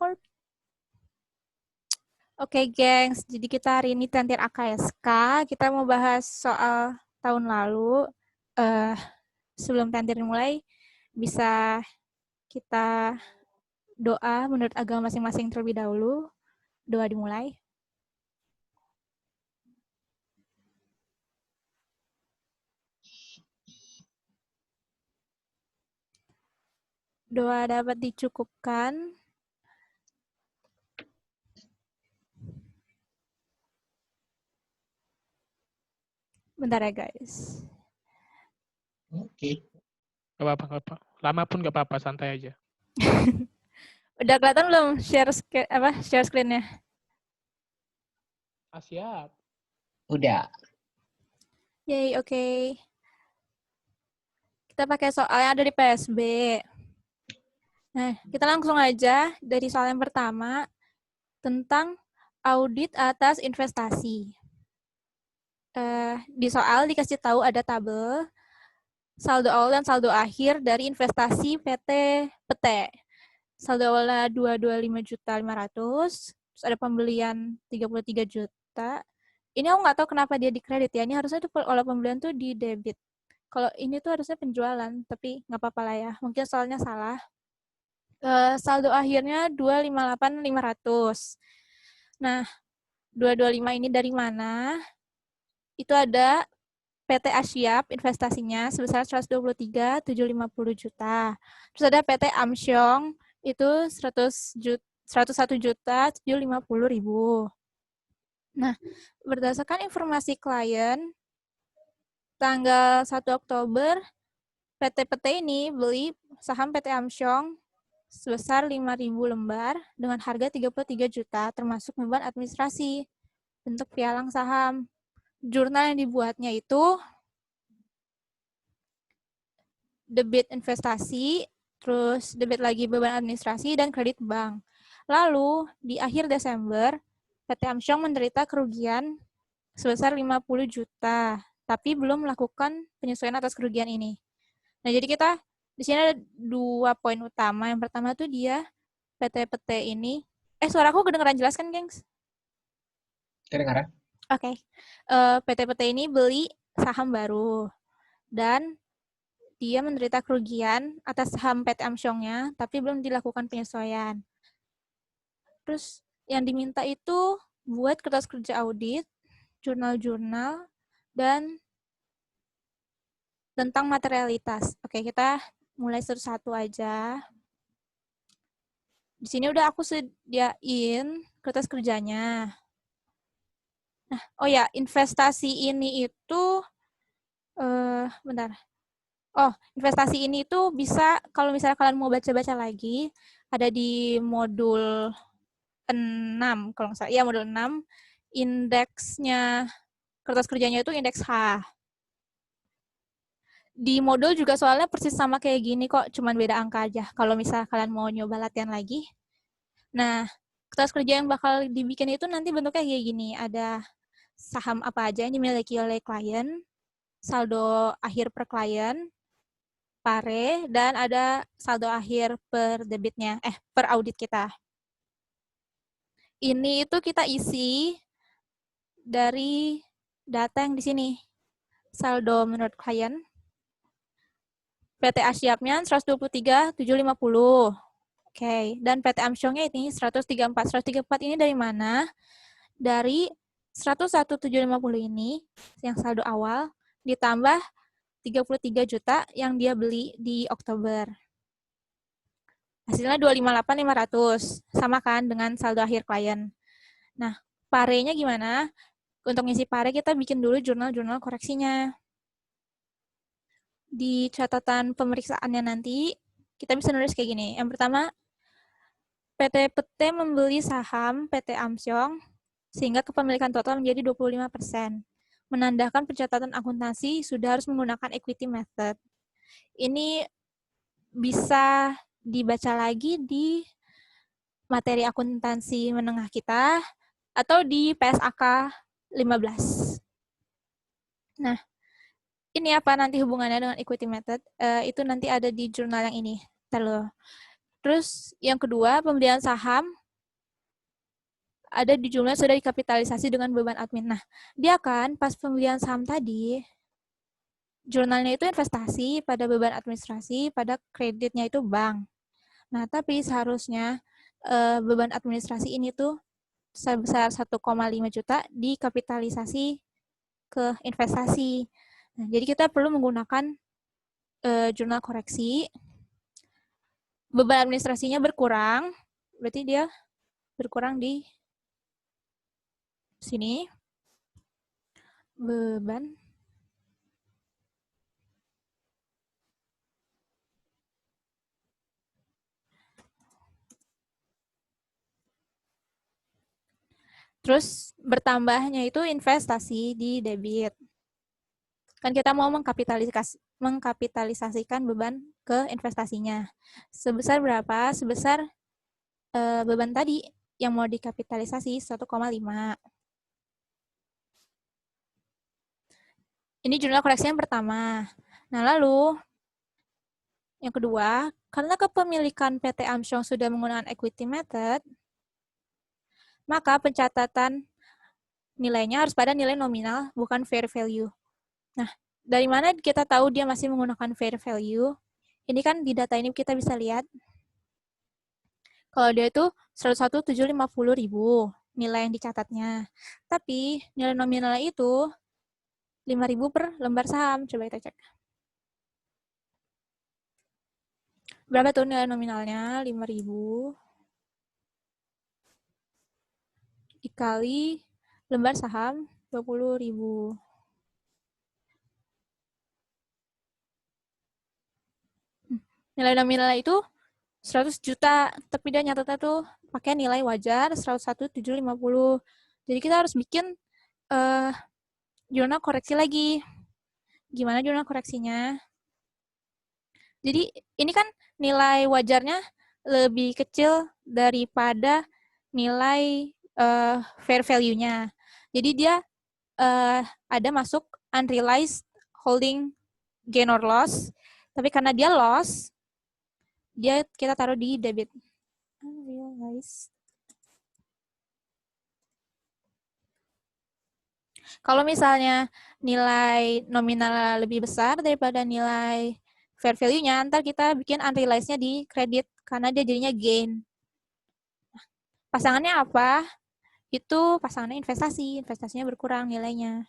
record. Oke, gengs. Jadi kita hari ini Tentir AKSK. Kita mau bahas soal tahun lalu. Sebelum Tentir dimulai, bisa kita doa menurut agama masing-masing terlebih dahulu. Doa dimulai. Doa dapat dicukupkan. Bentar ya, guys. Oke. Gak apa-apa. Lama pun gak apa-apa, santai aja. Udah kelihatan belum share screen-nya? Siap. Udah. Yay, oke. Kita pakai soal yang ada di PSB. Nah, kita langsung aja dari soal yang pertama tentang audit atas investasi. Di soal dikasih tahu ada tabel saldo awal dan saldo akhir dari investasi PT Pete. Saldo awalnya 225.500.000, terus ada pembelian 33 juta. Ini aku nggak tahu kenapa dia di kredit ya. Ini harusnya tuh kalau pembelian tuh di debit. Kalau ini tuh harusnya penjualan, tapi nggak apa-apa lah ya. Mungkin soalnya salah. Saldo akhirnya 258.500. Nah, 225 ini dari mana? Itu ada PT Asyap investasinya sebesar 123.750 juta. Terus ada PT Amsyong itu 101.750.000. Nah, berdasarkan informasi klien, tanggal 1 Oktober, PT ini beli saham PT Amsyong sebesar 5.000 lembar dengan harga 33 juta, termasuk beban administrasi bentuk pialang saham. Jurnal yang dibuatnya itu debit investasi, terus debit lagi beban administrasi, dan kredit bank. Lalu, di akhir Desember, PT Amsyong menderita kerugian sebesar 50 juta, tapi belum melakukan penyesuaian atas kerugian ini. Nah, jadi kita di sini ada 2 poin utama. Yang pertama tuh dia PT ini. Suaraku kedengeran jelas kan, gengs? Kedengaran? Oke. PT ini beli saham baru. Dan dia menderita kerugian atas saham PT Amsyongnya, tapi belum dilakukan penyesuaian. Terus yang diminta itu buat kertas kerja audit, jurnal-jurnal, dan tentang materialitas. Oke, kita mulai satu-satu aja. Di sini udah aku sediain kertas kerjanya. Nah, oh ya, investasi ini itu, bentar. Oh, investasi ini itu bisa, kalau misalnya kalian mau baca-baca lagi, ada di modul 6, kalau nggak salah. Iya, modul 6. Indeksnya, kertas kerjanya itu indeks H. Di modul juga soalnya persis sama kayak gini kok, cuman beda angka aja. Kalau misalnya kalian mau nyoba latihan lagi. Nah, kertas kerja yang bakal dibikin itu nanti bentuknya kayak gini. Ada saham apa aja yang dimiliki oleh klien, saldo akhir per klien, pare, dan ada saldo akhir per debitnya, per audit kita. Ini itu kita isi dari data yang di sini. Saldo menurut klien, PT Asyapnya 123.750. Oke, dan PT Amsyongnya ini 134. 134 ini dari mana? Dari 101.750 ini, yang saldo awal, ditambah 33 juta yang dia beli di Oktober. Hasilnya 258.500. Sama kan dengan saldo akhir klien. Nah, parenya gimana? Untuk ngisi pare, kita bikin dulu jurnal-jurnal koreksinya. Di catatan pemeriksaannya nanti, kita bisa nulis kayak gini. Yang pertama, PT membeli saham PT Amsyong sehingga kepemilikan total menjadi 25%. Menandakan pencatatan akuntansi sudah harus menggunakan equity method. Ini bisa dibaca lagi di materi akuntansi menengah kita atau di PSAK 15. Nah, ini apa nanti hubungannya dengan equity method? Itu nanti ada di jurnal yang ini. Lalu, Terus yang kedua, pembelian saham ada di jumlah sudah dikapitalisasi dengan beban admin. Nah, dia kan pas pembelian saham tadi, jurnalnya itu investasi, pada beban administrasi, pada kreditnya itu bank. Nah, tapi seharusnya beban administrasi ini tuh sebesar 1,5 juta dikapitalisasi ke investasi. Nah, jadi kita perlu menggunakan jurnal koreksi. Beban administrasinya berkurang, berarti dia berkurang di sini. Beban. Terus bertambahnya itu investasi di debit. Kan kita mau mengkapitalisasikan beban ke investasinya. Sebesar berapa? Sebesar beban tadi yang mau dikapitalisasi 1,5. Ini jurnal koreksi yang pertama. Nah, lalu yang kedua, karena kepemilikan PT Armstrong sudah menggunakan equity method, maka pencatatan nilainya harus pada nilai nominal, bukan fair value. Nah, dari mana kita tahu dia masih menggunakan fair value? Ini kan di data ini kita bisa lihat. Kalau dia itu 101.750.000 nilai yang dicatatnya. Tapi nilai nominalnya itu 5.000 per lembar saham. Coba kita cek. Berapa tuh nilai nominalnya? 5.000 dikali lembar saham 20.000. Nilai nominalnya itu 100 juta, tapi dia nyatetnya tuh pakai nilai wajar 101.750. Jadi kita harus bikin jurnal koreksi lagi. Gimana jurnal koreksinya? Jadi ini kan nilai wajarnya lebih kecil daripada nilai fair value-nya. Jadi dia ada masuk unrealized holding gain or loss, tapi karena dia loss, dia kita taruh di debit. Unrealized. Kalau misalnya nilai nominal lebih besar daripada nilai fair value-nya, ntar kita bikin unrealized-nya di kredit, karena dia jadinya gain. Pasangannya apa? Itu pasangannya investasi. Investasinya berkurang nilainya.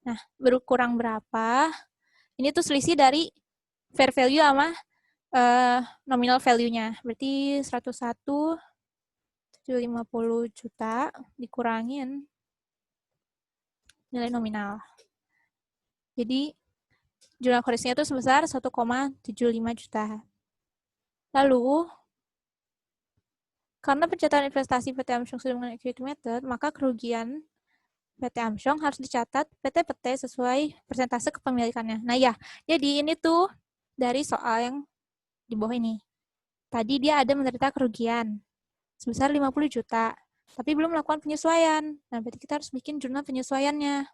Nah, berkurang berapa? Ini tuh selisih dari fair value sama nominal value-nya. Berarti 101.750 juta dikurangin nilai nominal. Jadi, jurnal koreksinya itu sebesar 1,75 juta. Lalu, karena pencatatan investasi PT Armstrong sudah menggunakan equity method, maka kerugian PT Armstrong harus dicatat PT-PT sesuai persentase kepemilikannya. Nah ya, jadi ini tuh dari soal yang di bawah ini. Tadi dia ada menderita kerugian sebesar 50 juta, tapi belum melakukan penyesuaian. Nah, berarti kita harus bikin jurnal penyesuaiannya.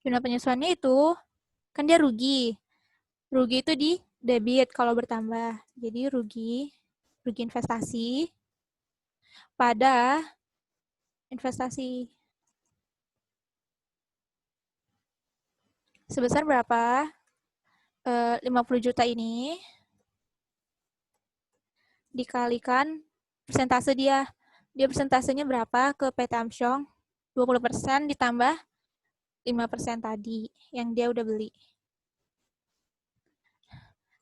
Jurnal penyesuaiannya itu, kan dia rugi. Rugi itu di debit kalau bertambah. Jadi rugi investasi pada investasi. Sebesar berapa? 50 juta ini dikalikan persentase dia. Dia persentasenya berapa ke PT Armstrong? 20% ditambah 5% tadi yang dia udah beli.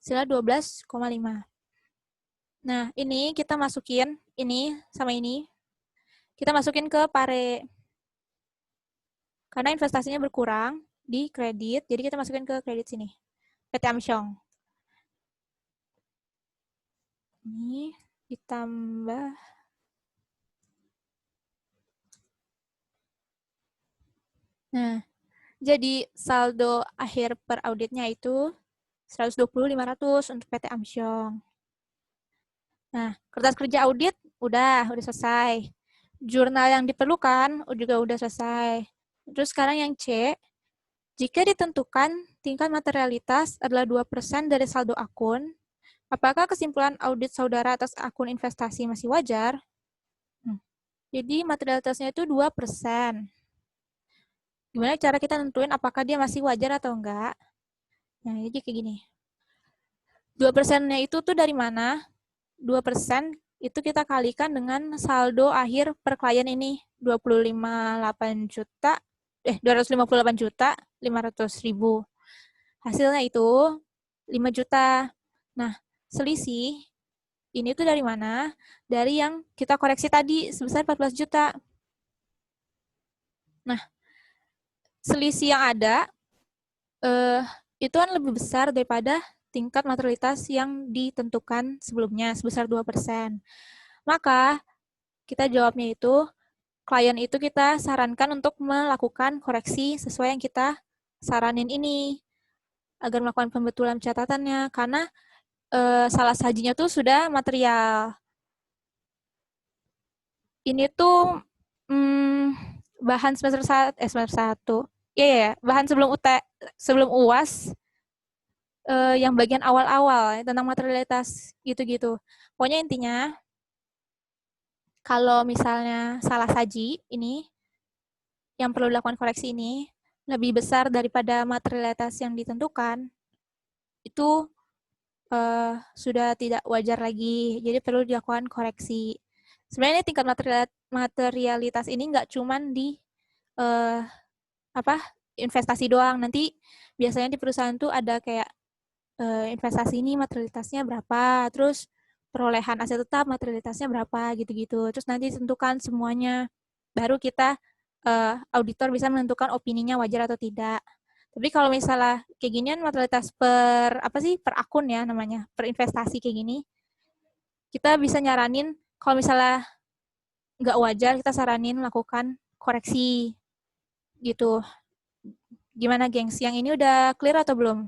Hasilnya 12,5. Nah, ini kita masukin, ini sama ini. Kita masukin ke pare. Karena investasinya berkurang di kredit, jadi kita masukin ke kredit sini. PT Armstrong. Ini ditambah. Nah, jadi saldo akhir per auditnya itu 120.500 untuk PT Armstrong. Nah, kertas kerja audit udah selesai. Jurnal yang diperlukan juga udah selesai. Terus sekarang yang C, jika ditentukan tingkat materialitas adalah 2% dari saldo akun, Apakah kesimpulan audit saudara atas akun investasi masih wajar? Jadi materialitasnya itu 2%. Gimana cara kita nentuin apakah dia masih wajar atau enggak? Nah, jadi kayak gini. 2%-nya itu tuh dari mana? 2% itu kita kalikan dengan saldo akhir per klien ini. 258 juta, 258.500.000. Hasilnya itu 5 juta. Nah, selisih ini tuh dari mana? Dari yang kita koreksi tadi sebesar 14 juta. Nah, selisih yang ada itu kan lebih besar daripada tingkat materialitas yang ditentukan sebelumnya sebesar 2%. Maka kita jawabnya itu, klien itu kita sarankan untuk melakukan koreksi sesuai yang kita saranin ini agar melakukan pembetulan catatannya karena salah sajinya tuh sudah material. Ini tuh bahan semester 1. Iya, bahan sebelum UAS yang bagian awal-awal tentang materialitas gitu-gitu. Pokoknya intinya kalau misalnya salah saji ini yang perlu dilakukan koreksi ini lebih besar daripada materialitas yang ditentukan, itu sudah tidak wajar lagi. Jadi perlu dilakukan koreksi. Sebenarnya tingkat materialitas ini nggak cuman di investasi doang. Nanti biasanya di perusahaan tuh ada kayak investasi ini materialitasnya berapa, terus perolehan aset tetap materialitasnya berapa, gitu-gitu. Terus nanti tentukan semuanya, baru kita auditor bisa menentukan opininya wajar atau tidak. Tapi kalau misalnya kayak ginian materialitas per akun ya namanya, per investasi kayak gini, kita bisa nyaranin kalau misalnya nggak wajar, kita saranin melakukan koreksi gitu. Gimana, gengs? Yang ini udah clear atau belum?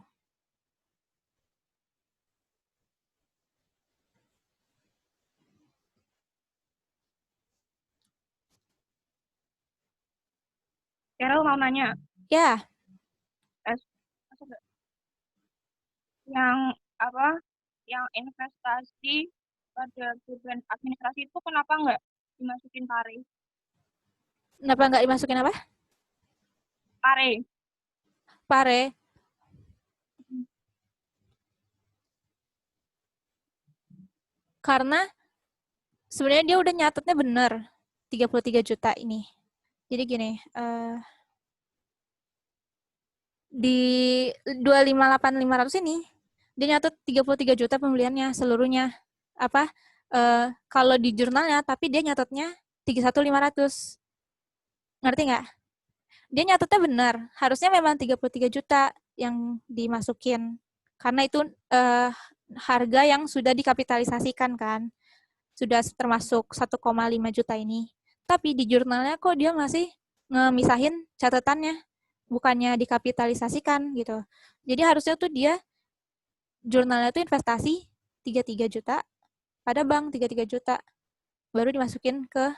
Carol mau nanya. Ya. Yang apa? Yang investasi pada tujuan administrasi itu kenapa nggak dimasukin pare? Kenapa nggak dimasukin apa? Pare. Pare. Karena sebenarnya dia udah nyatetnya benar 33 juta ini. Jadi gini, di 258.500 ini dia nyatet 33 juta pembeliannya seluruhnya. Kalau di jurnalnya, tapi dia nyatetnya 31.500. Ngerti nggak? Dia nyatetnya benar. Harusnya memang 33 juta yang dimasukin. Karena itu harga yang sudah dikapitalisasikan kan. Sudah termasuk 1,5 juta ini. Tapi di jurnalnya kok dia masih ngemisahin catatannya. Bukannya dikapitalisasikan gitu. Jadi harusnya tuh dia jurnalnya tuh investasi 33 juta pada bank 33 juta. Baru dimasukin ke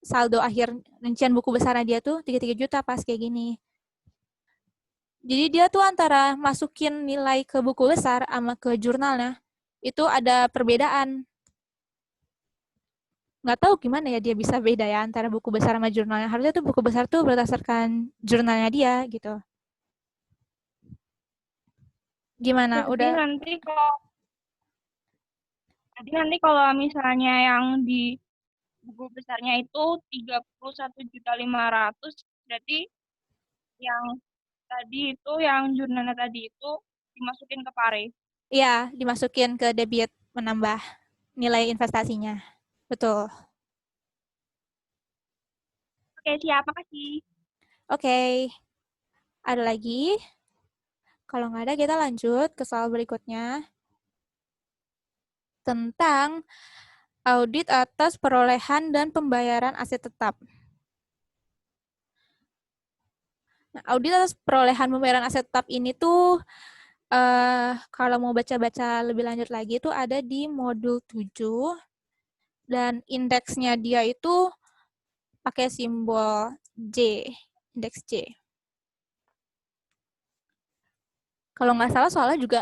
saldo akhir rincian buku besarnya dia tuh 33 juta pas kayak gini. Jadi dia tuh antara masukin nilai ke buku besar sama ke jurnalnya itu ada perbedaan. Nggak tahu gimana ya dia bisa beda ya antara buku besar sama jurnalnya. Harusnya tuh buku besar tuh berdasarkan jurnalnya dia gitu. Gimana? Jadi nanti kalau misalnya yang di buku besarnya itu 31.500.000, berarti yang tadi itu yang jurnalnya tadi itu dimasukin ke pare. Iya, dimasukin ke debit menambah nilai investasinya. Betul. Oke, siap. Makasih. Oke. Ada lagi? Kalau nggak ada, kita lanjut ke soal berikutnya. Tentang audit atas perolehan dan pembayaran aset tetap. Nah, audit atas perolehan pembayaran aset tetap ini tuh kalau mau baca-baca lebih lanjut lagi itu ada di modul 7 dan indeksnya dia itu pakai simbol J, indeks J. Kalau nggak salah soalnya juga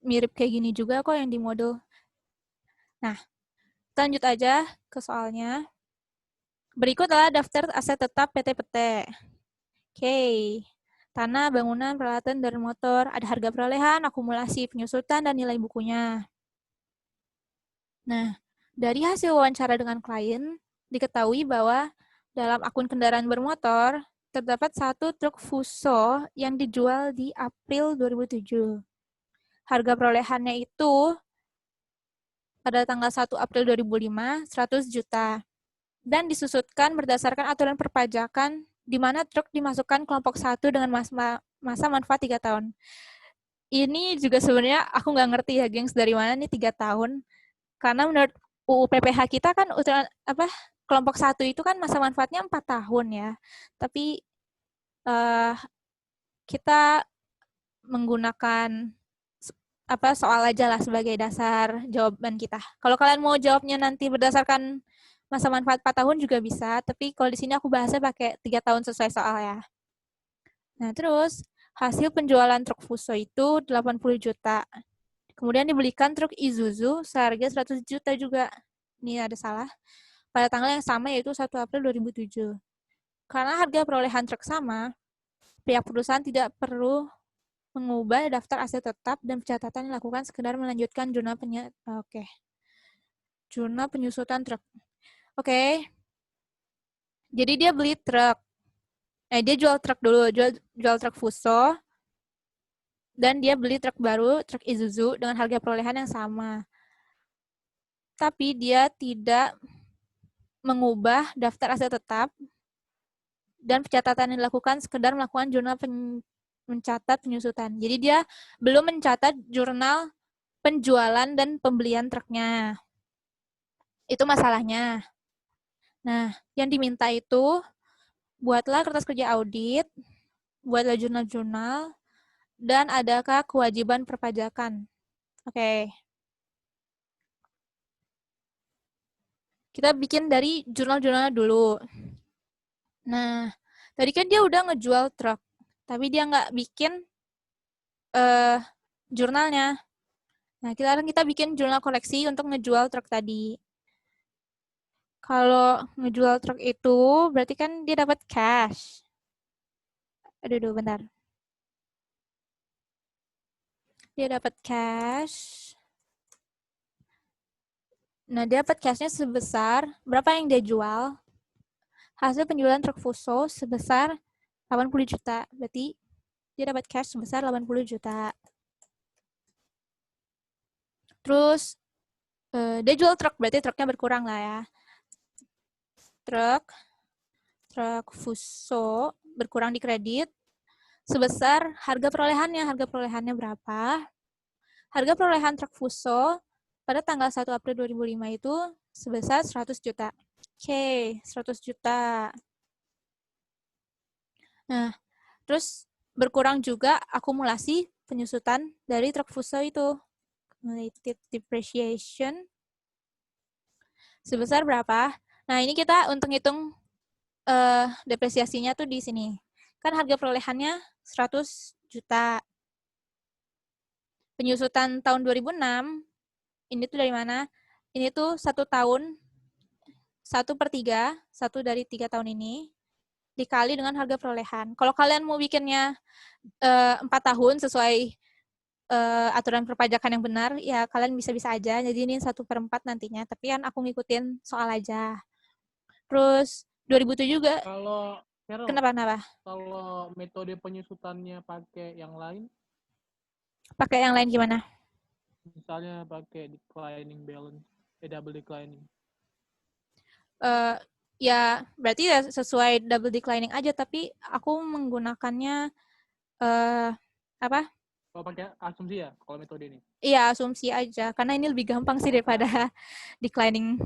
mirip kayak gini juga kok yang di model. Nah, kita lanjut aja ke soalnya. Berikut adalah daftar aset tetap PT-PT. Oke. Tanah, bangunan, peralatan, dan motor. Ada harga perolehan, akumulasi, penyusutan, dan nilai bukunya. Nah, dari hasil wawancara dengan klien, diketahui bahwa dalam akun kendaraan bermotor, terdapat satu truk Fuso yang dijual di April 2007. Harga perolehannya itu pada tanggal 1 April 2005, 100 juta. Dan disusutkan berdasarkan aturan perpajakan di mana truk dimasukkan kelompok 1 dengan masa manfaat 3 tahun. Ini juga sebenarnya aku nggak ngerti ya, gengs, dari mana nih 3 tahun. Karena menurut UU PPH kita kan kelompok 1 itu kan masa manfaatnya 4 tahun ya. Tapi kita menggunakan soal aja lah sebagai dasar jawaban kita. Kalau kalian mau jawabnya nanti berdasarkan masa manfaat 4 tahun juga bisa, tapi kalau di sini aku bahasnya pakai 3 tahun sesuai soal ya. Nah, terus hasil penjualan truk Fuso itu 80 juta. Kemudian dibelikan truk Isuzu seharga 100 juta juga. Ini ada salah. Pada tanggal yang sama yaitu 1 April 2007. Karena harga perolehan truk sama, pihak perusahaan tidak perlu mengubah daftar aset tetap dan pencatatan dilakukan sekedar melanjutkan jurnal penyusutan truk. Oke. Jadi dia beli truk. Dia jual truk dulu, jual truk Fuso. Dan dia beli truk baru, truk Isuzu dengan harga perolehan yang sama. Tapi dia tidak mengubah daftar aset tetap dan pencatatan yang dilakukan sekedar melakukan jurnal mencatat penyusutan. Jadi dia belum mencatat jurnal penjualan dan pembelian truknya. Itu masalahnya. Nah, yang diminta itu buatlah kertas kerja audit, buatlah jurnal-jurnal, dan adakah kewajiban perpajakan. Oke. Kita bikin dari jurnal-jurnalnya dulu. Nah, tadi kan dia udah ngejual truk, tapi dia nggak bikin jurnalnya. Nah, kita bikin jurnal koleksi untuk ngejual truk tadi. Kalau ngejual truk itu, berarti kan dia dapat cash. Aduh, bentar. Dia dapat cash. Nah, dia dapat cashnya sebesar, berapa yang dia jual? Hasil penjualan truk Fuso sebesar 80 juta. Berarti dia dapat cash sebesar 80 juta. Terus, dia jual truk, berarti truknya berkurang lah ya. Truk Fuso berkurang di kredit sebesar harga perolehannya berapa? Harga perolehan truk Fuso pada tanggal 1 April 2005 itu sebesar 100 juta. Oke, 100 juta. Nah, terus berkurang juga akumulasi penyusutan dari truk Fuso itu. Cumulative depreciation sebesar berapa? Nah, ini kita untuk hitung depresiasinya tuh di sini. Kan harga perolehannya 100 juta. Penyusutan tahun 2006, ini tuh dari mana? Ini tuh 1 tahun, 1/3, 1 dari 3 tahun ini, dikali dengan harga perolehan. Kalau kalian mau bikinnya 4 tahun sesuai aturan perpajakan yang benar, ya kalian bisa-bisa aja. Jadi ini 1/4 nantinya, tapi kan aku ngikutin soal aja. Terus 2007 juga. Kalau Carol, Kenapa? Kalau metode penyusutannya pakai yang lain? Pakai yang lain gimana? Misalnya pakai declining balance, double declining. Ya berarti ya sesuai double declining aja, tapi aku menggunakannya Kalau pakai asumsi ya, kalau metode ini? Iya, asumsi aja, karena ini lebih gampang sih daripada declining.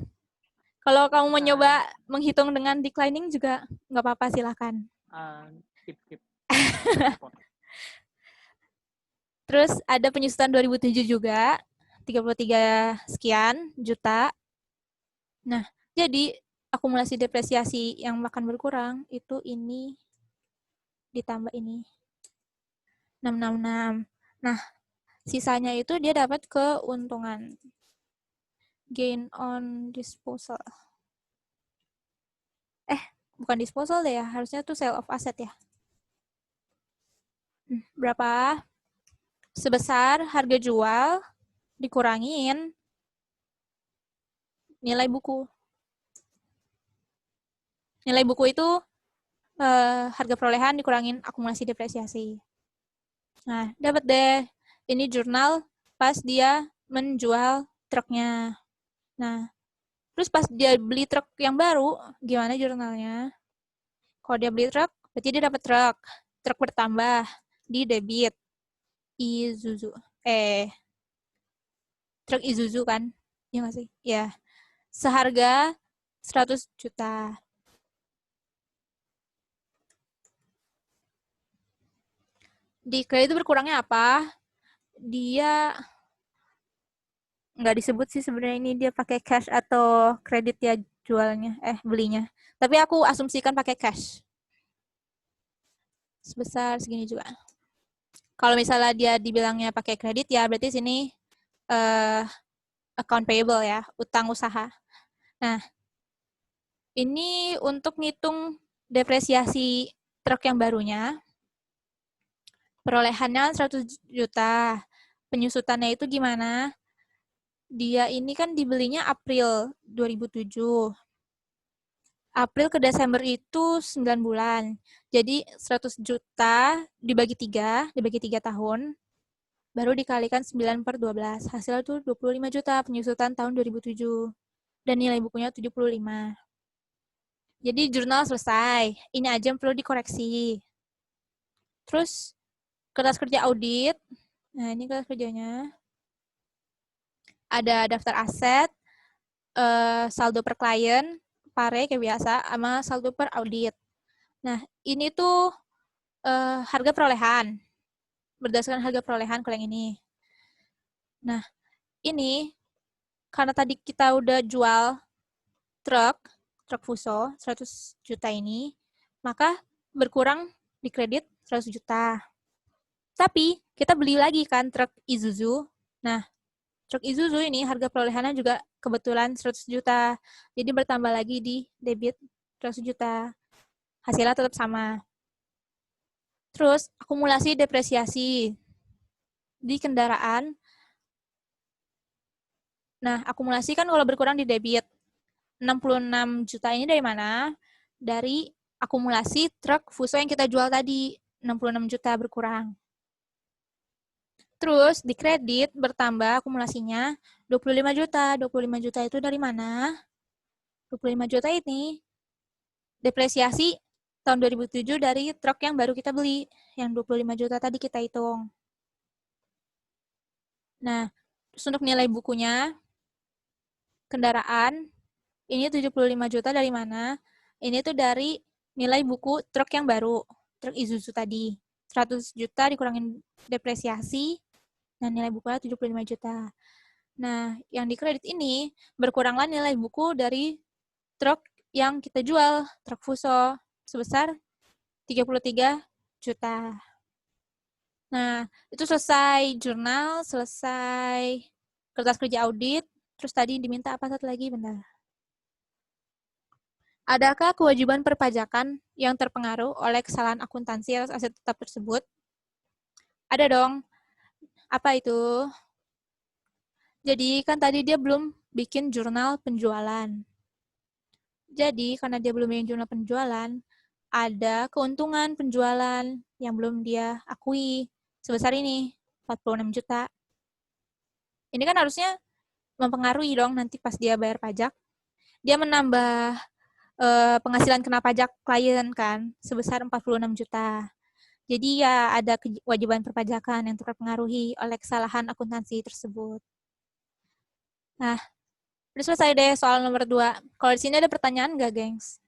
Kalau kamu mau nyoba menghitung dengan declining juga nggak apa-apa, silakan. Skip. Terus ada penyusutan 2007 juga, 33 sekian juta. Nah, jadi akumulasi depresiasi yang akan berkurang itu ini ditambah ini 666. Nah, Sisanya itu dia dapat keuntungan. Gain on disposal. Bukan disposal deh ya, harusnya tuh sale of asset ya. Berapa? Sebesar harga jual dikurangin nilai buku. Nilai buku itu harga perolehan dikurangin akumulasi depresiasi. Nah, dapat deh. Ini jurnal pas dia menjual truknya. Nah, terus pas dia beli truk yang baru, gimana jurnalnya? Kalau dia beli truk, berarti dia dapat truk. Truk bertambah di debit. Isuzu. Truk Isuzu kan? Iya nggak sih? Ya. Seharga 100 juta. Di kredit itu berkurangnya apa? Dia nggak disebut sih sebenarnya ini dia pakai cash atau kredit ya jualnya, belinya. Tapi aku asumsikan pakai cash. Sebesar segini juga. Kalau misalnya dia dibilangnya pakai kredit ya berarti sini account payable ya, utang usaha. Nah, ini untuk ngitung depresiasi truk yang barunya. Perolehannya 100 juta. Penyusutannya itu gimana? Dia ini kan dibelinya April 2007. April ke Desember itu 9 bulan. Jadi 100 juta dibagi 3 tahun, baru dikalikan 9/12. Hasilnya tuh 25 juta penyusutan tahun 2007. Dan nilai bukunya 75. Jadi jurnal selesai. Ini aja yang perlu dikoreksi. Terus kertas kerja audit. Nah, ini kertas kerjanya. Ada daftar aset, saldo per klien, pare kayak biasa, sama saldo per audit. Nah, ini tuh harga perolehan. Berdasarkan harga perolehan kalau yang ini. Nah, ini karena tadi kita udah jual truk Fuso 100 juta ini, maka berkurang di kredit 100 juta. Tapi kita beli lagi kan truk Isuzu. Nah, truk Isuzu ini harga perolehannya juga kebetulan 100 juta. Jadi bertambah lagi di debit 100 juta. Hasilnya tetap sama. Terus akumulasi depresiasi di kendaraan. Nah, akumulasi kan kalau berkurang di debit. 66 juta ini dari mana? Dari akumulasi truk Fuso yang kita jual tadi. 66 juta berkurang. Terus di kredit bertambah akumulasinya 25 juta. 25 juta itu dari mana? 25 juta ini depresiasi tahun 2007 dari truk yang baru kita beli. Yang 25 juta tadi kita hitung. Nah, terus untuk nilai bukunya, kendaraan, ini 75 juta dari mana? Ini tuh dari nilai buku truk yang baru, truk Isuzu tadi. 100 juta dikurangin depresiasi, dan nilai bukunya 75 juta. Nah, yang di kredit ini, berkuranglah nilai buku dari truk yang kita jual, truk Fuso, sebesar 33 juta. Nah, itu selesai jurnal, selesai kertas kerja audit, terus tadi diminta apa satu lagi, bentar. Adakah kewajiban perpajakan yang terpengaruh oleh kesalahan akuntansi atas aset tetap tersebut? Ada dong. Apa itu? Jadi kan tadi dia belum bikin jurnal penjualan. Jadi karena dia belum bikin jurnal penjualan, ada keuntungan penjualan yang belum dia akui sebesar ini, 46 juta. Ini kan harusnya mempengaruhi dong nanti pas dia bayar pajak. Dia menambah penghasilan kena pajak klien kan sebesar 46 juta. Jadi ya ada kewajiban perpajakan yang terpengaruhi oleh kesalahan akuntansi tersebut. Nah, udah selesai deh soal nomor 2. Kalau di sini ada pertanyaan nggak, gengs?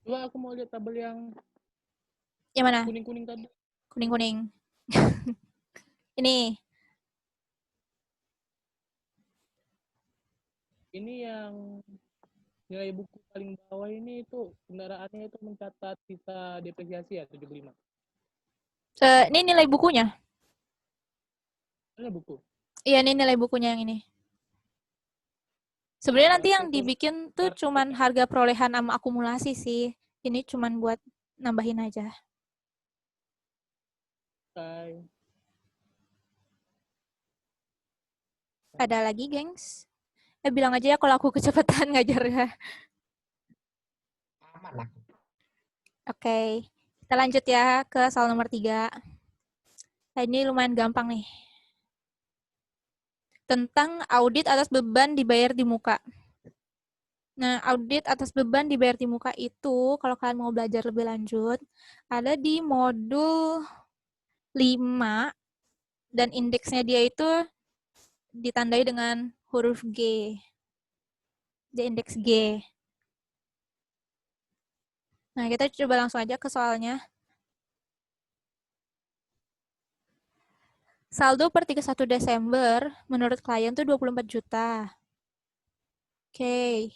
Coba aku mau lihat tabel Yang mana? kuning-kuning tadi. Kuning-kuning. Ini. Ini yang nilai buku paling bawah ini itu kendaraannya itu mencatat sisa depresiasi ya 75. Ini nilai bukunya. Ada buku. Iya, ini nilai bukunya yang ini. Sebenarnya nanti yang Berarti itu dibikin tuh cuman harga perolehan sama akumulasi sih. Ini cuman buat nambahin aja. Bye. Ada lagi, gengs? Bilang aja ya kalau aku kecepatan ngajarnya. Aman lah. Oke, kita lanjut ya ke soal nomor 3. Nah, ini lumayan gampang nih. Tentang audit atas beban dibayar di muka. Nah, audit atas beban dibayar di muka itu, kalau kalian mau belajar lebih lanjut, ada di modul 5, dan indeksnya dia itu ditandai dengan huruf G. Di indeks G. Nah, kita coba langsung aja ke soalnya. Saldo per 31 Desember menurut klien tuh 24 juta. Oke.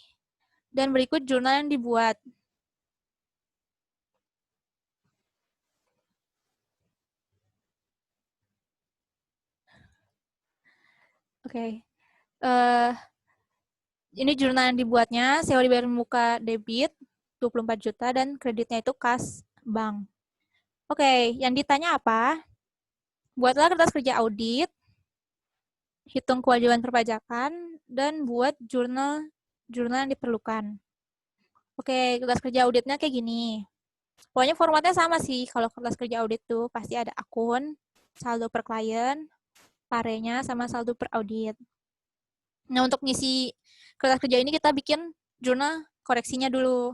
Dan berikut jurnal yang dibuat. Oke. Ini jurnal yang dibuatnya, sewa dibayar muka debit 24 juta dan kreditnya itu kas bank. Oke, yang ditanya apa? Buatlah kertas kerja audit, hitung kewajiban perpajakan, dan buat jurnal yang diperlukan. Oke, kertas kerja auditnya kayak gini. Pokoknya formatnya sama sih. Kalau kertas kerja audit tuh pasti ada akun, saldo per klien, parenya, sama saldo per audit. Nah, untuk ngisi kertas kerja ini kita bikin jurnal koreksinya dulu.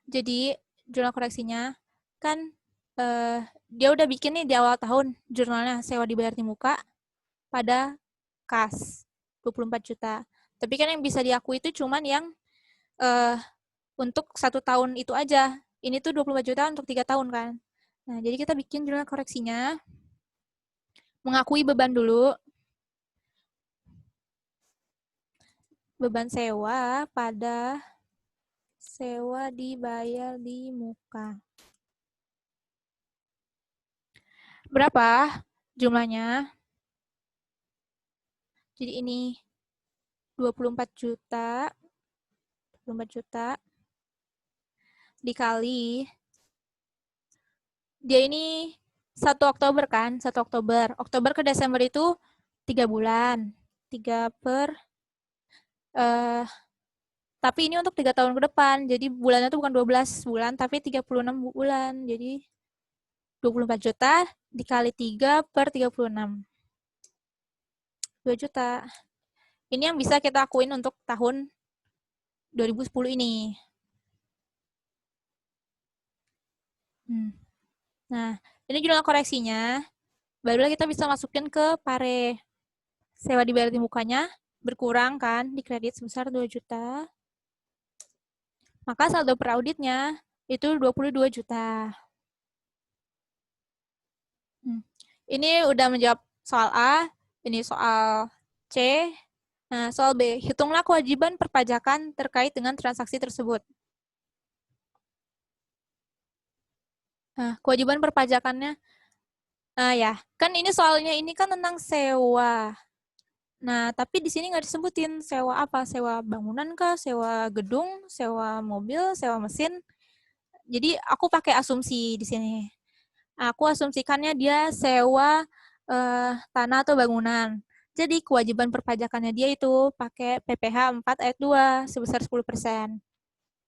Jadi jurnal koreksinya kan dia udah bikin nih di awal tahun jurnalnya sewa dibayar di muka pada kas 24 juta. Tapi kan yang bisa diakui itu cuman yang untuk 1 tahun itu aja. Ini tuh 24 juta untuk 3 tahun kan. Nah, jadi kita bikin jurnal koreksinya. Mengakui beban dulu. Beban sewa pada sewa dibayar di muka. Berapa jumlahnya? Jadi ini 24 juta dikali dia ini 1 Oktober kan, 1 Oktober. Oktober ke Desember itu 3 bulan. 3 per tapi ini untuk 3 tahun ke depan. Jadi bulannya itu bukan 12 bulan tapi 36 bulan. Jadi 24 juta dikali 3 per 36. 2 juta. Ini yang bisa kita akuin untuk tahun 2010 ini. Nah, ini jurnal koreksinya. Barulah kita bisa masukin ke pare. Sewa dibayar di mukanya berkurang kan di kredit sebesar 2 juta. Maka saldo per auditnya itu 22 juta. Ini udah menjawab soal A, ini soal C. Nah, soal B, hitunglah kewajiban perpajakan terkait dengan transaksi tersebut. Nah, kewajiban perpajakannya, nah ya, kan ini soalnya ini kan tentang sewa. Nah, tapi di sini nggak disebutin sewa apa, sewa bangunan kah, sewa gedung, sewa mobil, sewa mesin. Jadi aku pakai asumsi di sini. Aku asumsikannya dia sewa tanah atau bangunan. Jadi kewajiban perpajakannya dia itu pakai PPh 4 ayat 2 sebesar 10%.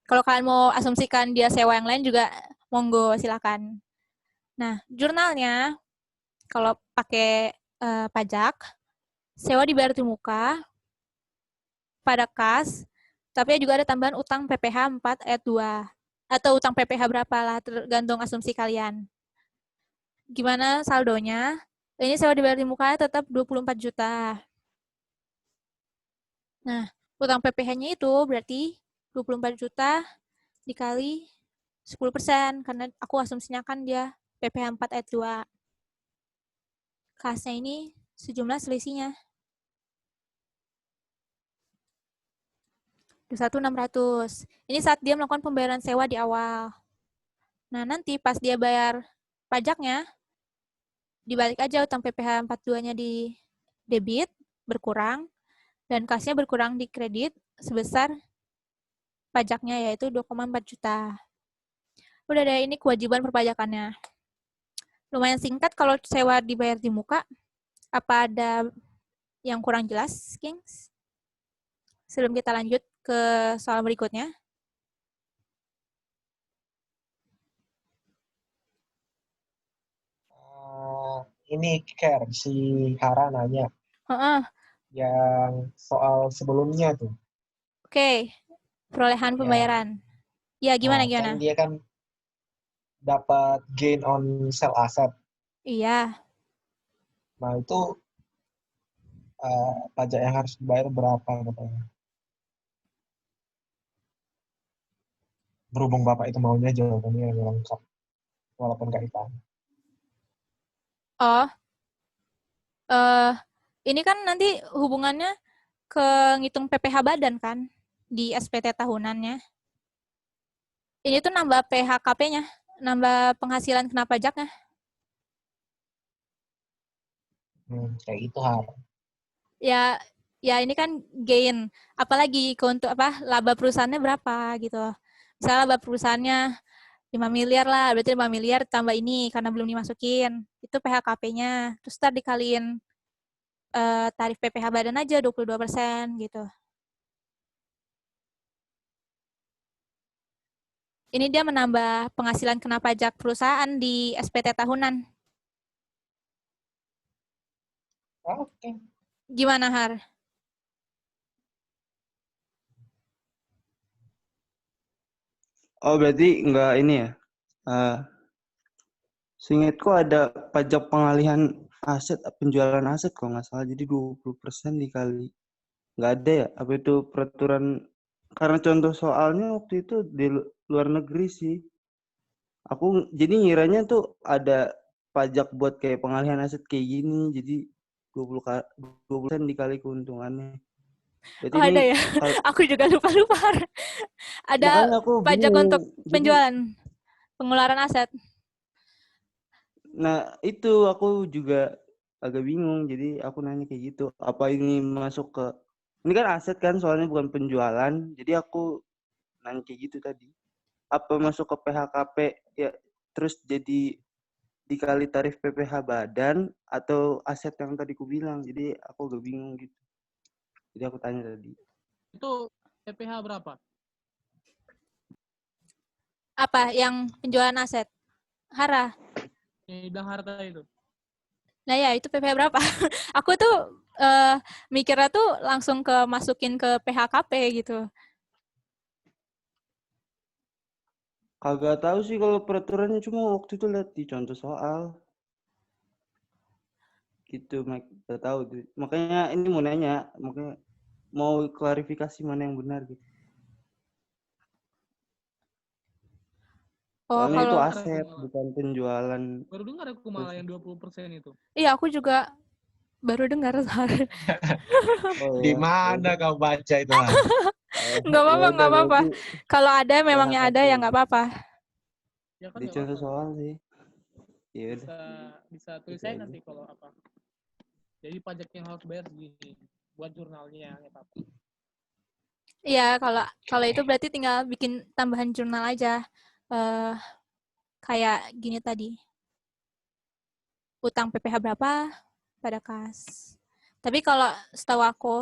Kalau kalian mau asumsikan dia sewa yang lain juga monggo silakan. Nah, jurnalnya kalau pakai pajak sewa dibayar di muka pada kas, tapi juga ada tambahan utang PPh 4 ayat 2 atau utang PPh berapa lah tergantung asumsi kalian. Gimana saldonya? Ini sewa dibayar di mukanya tetap 24 juta. Nah, utang PPh-nya itu berarti 24 juta dikali 10%, karena aku asumsinya kan dia PPh 4 ayat 2. Kasnya ini sejumlah selisihnya. 21.600. Ini saat dia melakukan pembayaran sewa di awal. Nah, nanti pas dia bayar pajaknya, dibalik aja utang PPh 42-nya di debit, berkurang, dan kasnya berkurang di kredit sebesar pajaknya, yaitu 2,4 juta. Udah deh, ini kewajiban perpajakannya. Lumayan singkat kalau sewa dibayar di muka. Apa ada yang kurang jelas, Kings? Sebelum kita lanjut ke soal berikutnya. Ini Care, si Hara nanya Heeh. yang soal sebelumnya tuh. Oke, perolehan Ya. pembayaran. Ya, gimana? Kan dia kan dapat gain on sell asset. Iya. Nah, itu pajak yang harus dibayar berapa katanya? Berhubung Bapak itu maunya jawabannya yang lengkap, walaupun nggak ditanya. Oh, ini kan nanti hubungannya ke ngitung PPh badan kan di SPT tahunannya. Ini tuh nambah PHKP-nya, nambah penghasilan kena pajaknya. Kayak itu Har. Ya ini kan gain. Apalagi untuk laba perusahaannya berapa gitu. Misalnya laba perusahaannya 5 miliar lah, berarti 5 miliar tambah ini karena belum dimasukin. Itu PHKP-nya. Terus ntar dikaliin tarif PPh badan aja 22% gitu. Ini dia menambah penghasilan kena pajak perusahaan di SPT tahunan. Oke. Gimana, Har? Oh, berarti enggak ini ya? Seingatku ada pajak pengalihan aset, penjualan aset kalau nggak salah. Jadi 20% dikali. Nggak ada ya? Apa itu peraturan? Karena contoh soalnya waktu itu di luar negeri sih. Aku jadi ngiranya tuh ada pajak buat kayak pengalihan aset kayak gini. Jadi 20% dikali keuntungannya. Berarti Ada ini ya? Aku juga lupa. Ada makanya aku pajak bingung. untuk penjualan, pengeluaran aset. Nah, itu aku juga agak bingung. Jadi aku nanya kayak gitu. Apa ini masuk ke... Ini kan aset kan, soalnya bukan penjualan. Jadi aku nanya kayak gitu tadi. Apa masuk ke PHKP ya, terus jadi dikali tarif PPh badan atau aset yang tadi ku bilang. Jadi aku agak bingung gitu. Jadi aku tanya tadi. Itu PPh berapa? Apa yang penjualan aset? Hara. Yang bilang harta itu. Nah ya, itu PPh berapa? Aku tuh mikirnya tuh langsung masukin ke PHKP gitu. Kagak tahu sih kalau peraturannya, cuma waktu itu lihat di contoh soal. Gitu, Mike. Gak tahu tuh. Makanya ini mau nanya, makanya mau klarifikasi mana yang benar gitu. Oh, Soalnya kalau itu aset, bukan penjualan. Baru dengar aku malah yang 20% itu. iya, aku juga baru dengar. Oh, Di ya. mana kau baca itu Har? Nggak apa-apa. Kalau ada, memangnya ada, ya nggak apa-apa. Ya kan Di nggak contoh apa-apa. soal sih. Iya udah. Bisa tulis saya nanti kalau apa. Jadi pajak yang harus bayar segini buat jurnalnya ya apa. Iya, kalau itu berarti tinggal bikin tambahan jurnal aja. Kayak gini tadi. Utang PPh berapa pada kas. Tapi kalau setahu aku,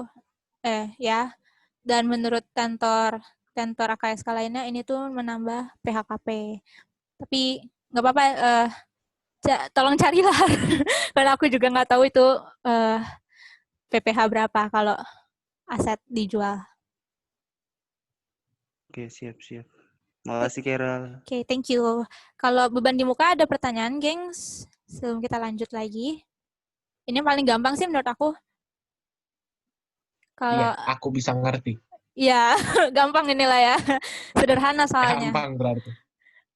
dan menurut kantor AKSK lainnya, ini tuh menambah PHKP. Tapi nggak apa-apa, tolong carilah. Karena aku juga nggak tahu itu PPh berapa kalau aset dijual. Oke, siap. Makasih, Kera. Oke, thank you. Kalau beban di muka ada pertanyaan, gengs? Sebelum kita lanjut lagi. Ini yang paling gampang sih menurut aku. Kalau Iya, aku bisa ngerti. ya, gampang inilah ya. Sederhana soalnya. Gampang berarti.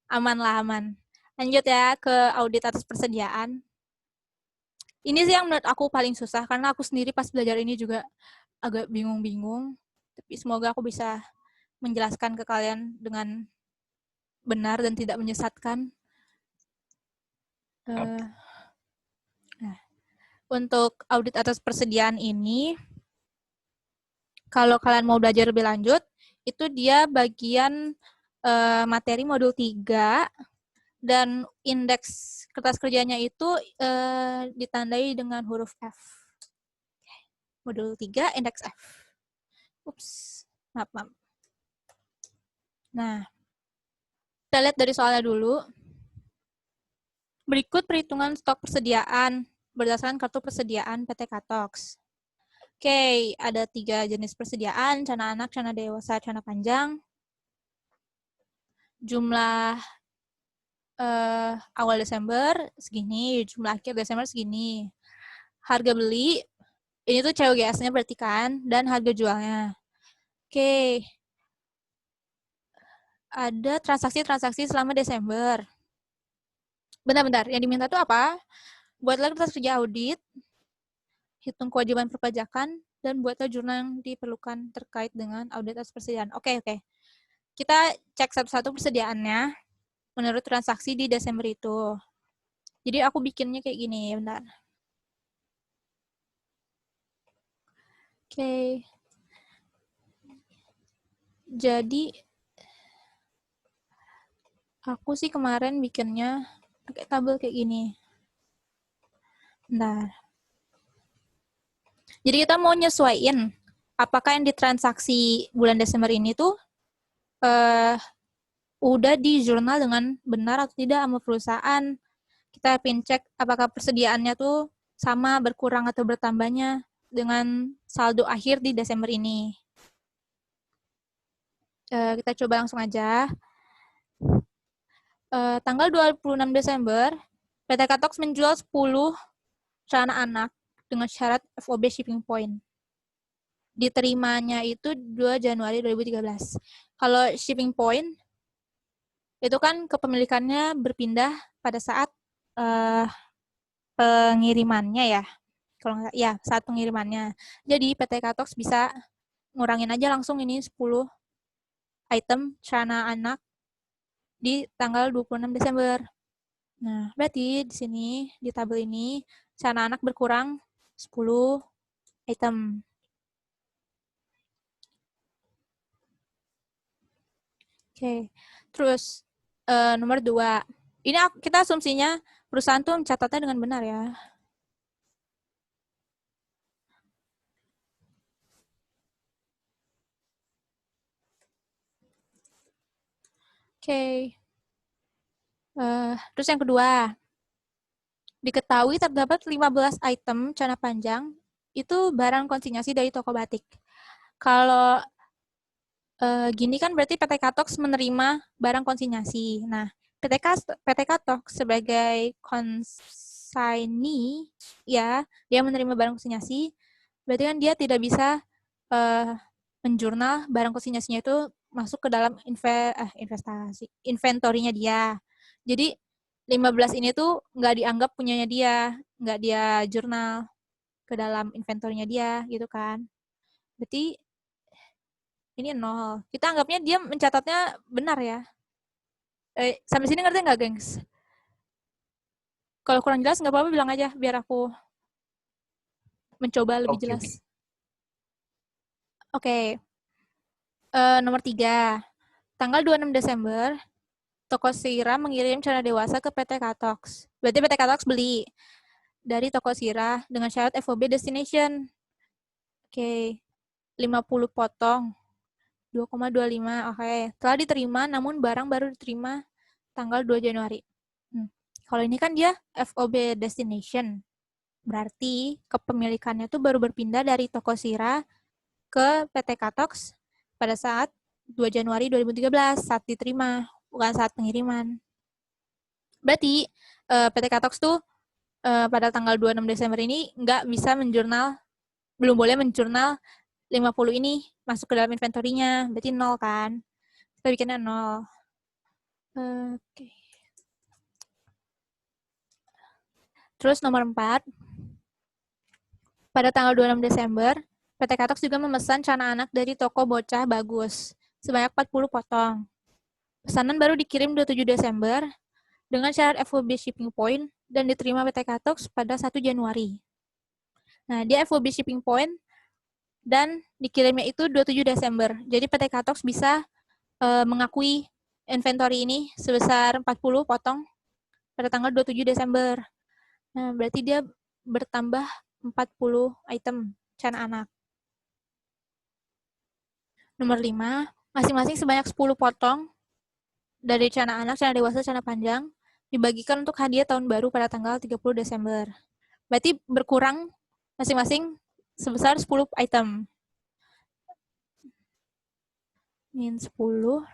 Aman. Lanjut ya ke audit atas persediaan. Ini sih yang menurut aku paling susah, karena aku sendiri pas belajar ini juga agak bingung-bingung. Tapi semoga aku bisa menjelaskan ke kalian dengan benar dan tidak menyesatkan. Nah, untuk audit atas persediaan ini, kalau kalian mau belajar lebih lanjut, itu dia bagian materi modul 3, dan indeks kertas kerjanya itu ditandai dengan huruf F. Modul 3, indeks F. Ups, maaf. Nah, kita lihat dari soalnya dulu. Berikut perhitungan stok persediaan berdasarkan kartu persediaan PT Katox. Oke, ada 3 jenis persediaan, celana anak, celana dewasa, celana panjang. Jumlah awal Desember segini, jumlah akhir Desember segini. Harga beli, ini tuh COGS-nya berarti kan, dan harga jualnya. Oke. Ada transaksi-transaksi selama Desember. Bentar, yang diminta tuh apa? Buatlah kertas kerja audit, hitung kewajiban perpajakan, dan buatlah jurnal yang diperlukan terkait dengan audit atas persediaan. Oke. Kita cek satu-satu persediaannya menurut transaksi di Desember itu. Jadi aku bikinnya kayak gini, bentar. Oke. Jadi aku sih kemarin bikinnya pakai tabel kayak gini. Bentar. Jadi kita mau nyesuaiin apakah yang ditransaksi bulan Desember ini tuh udah di jurnal dengan benar atau tidak sama perusahaan. Kita cek apakah persediaannya tuh sama, berkurang atau bertambahnya dengan saldo akhir di Desember ini. Kita coba langsung aja. Tanggal 26 Desember, PT Katox menjual 10 celana anak dengan syarat FOB shipping point. Diterimanya itu 2 Januari 2013. Kalau shipping point, itu kan kepemilikannya berpindah pada saat pengirimannya ya. Kalau nggak, ya saat pengirimannya. Jadi PT Katox bisa ngurangin aja langsung ini 10 item celana anak di tanggal 26 Desember. Nah, berarti di sini, di tabel ini, celana anak berkurang 10 item. Oke, terus nomor 2. Ini kita asumsinya perusahaan tuh mencatatnya dengan benar ya. Oke. Terus yang kedua, diketahui terdapat 15 item celana panjang itu barang konsinyasi dari toko batik. Kalau gini kan berarti PT Katox menerima barang konsinyasi. Nah, PT Katox sebagai konsignee, ya, dia menerima barang konsinyasi, berarti kan dia tidak bisa menjurnal barang konsinyasinya itu masuk ke dalam inventorinya dia. Jadi 15 ini tuh nggak dianggap punyanya dia, nggak dia jurnal ke dalam inventorinya dia, gitu kan. Berarti ini 0. Kita anggapnya dia mencatatnya benar ya. Sampai sini ngerti nggak, gengs? Kalau kurang jelas nggak apa-apa bilang aja, biar aku mencoba lebih jelas. Oke. Nomor 3. Tanggal 26 Desember, Toko Sira mengirim celana dewasa ke PT Katox. Berarti PT Katox beli dari Toko Sira dengan syarat FOB destination. Oke. 50 potong. 2,25. Oke. Telah diterima, namun barang baru diterima tanggal 2 Januari. Kalau ini kan dia FOB destination. Berarti kepemilikannya tuh baru berpindah dari Toko Sira ke PT Katox pada saat 2 Januari 2013, saat diterima, bukan saat pengiriman. Berarti PT Katox tuh pada tanggal 26 Desember ini nggak bisa menjurnal, belum boleh menjurnal 50 ini masuk ke dalam inventorinya, berarti 0 kan. Kita bikinnya 0. Oke. Terus nomor 4, pada tanggal 26 Desember, PT Katox juga memesan celana anak dari toko Bocah Bagus sebanyak 40 potong. Pesanan baru dikirim 27 Desember dengan syarat FOB shipping point dan diterima PT Katox pada 1 Januari. Nah, dia FOB shipping point dan dikirimnya itu 27 Desember. Jadi PT Katox bisa mengakui inventory ini sebesar 40 potong pada tanggal 27 Desember. Nah, berarti dia bertambah 40 item celana anak. Nomor 5, masing-masing sebanyak 10 potong dari celana anak, celana dewasa, celana panjang dibagikan untuk hadiah tahun baru pada tanggal 30 Desember. Berarti berkurang masing-masing sebesar 10 item. Min 10.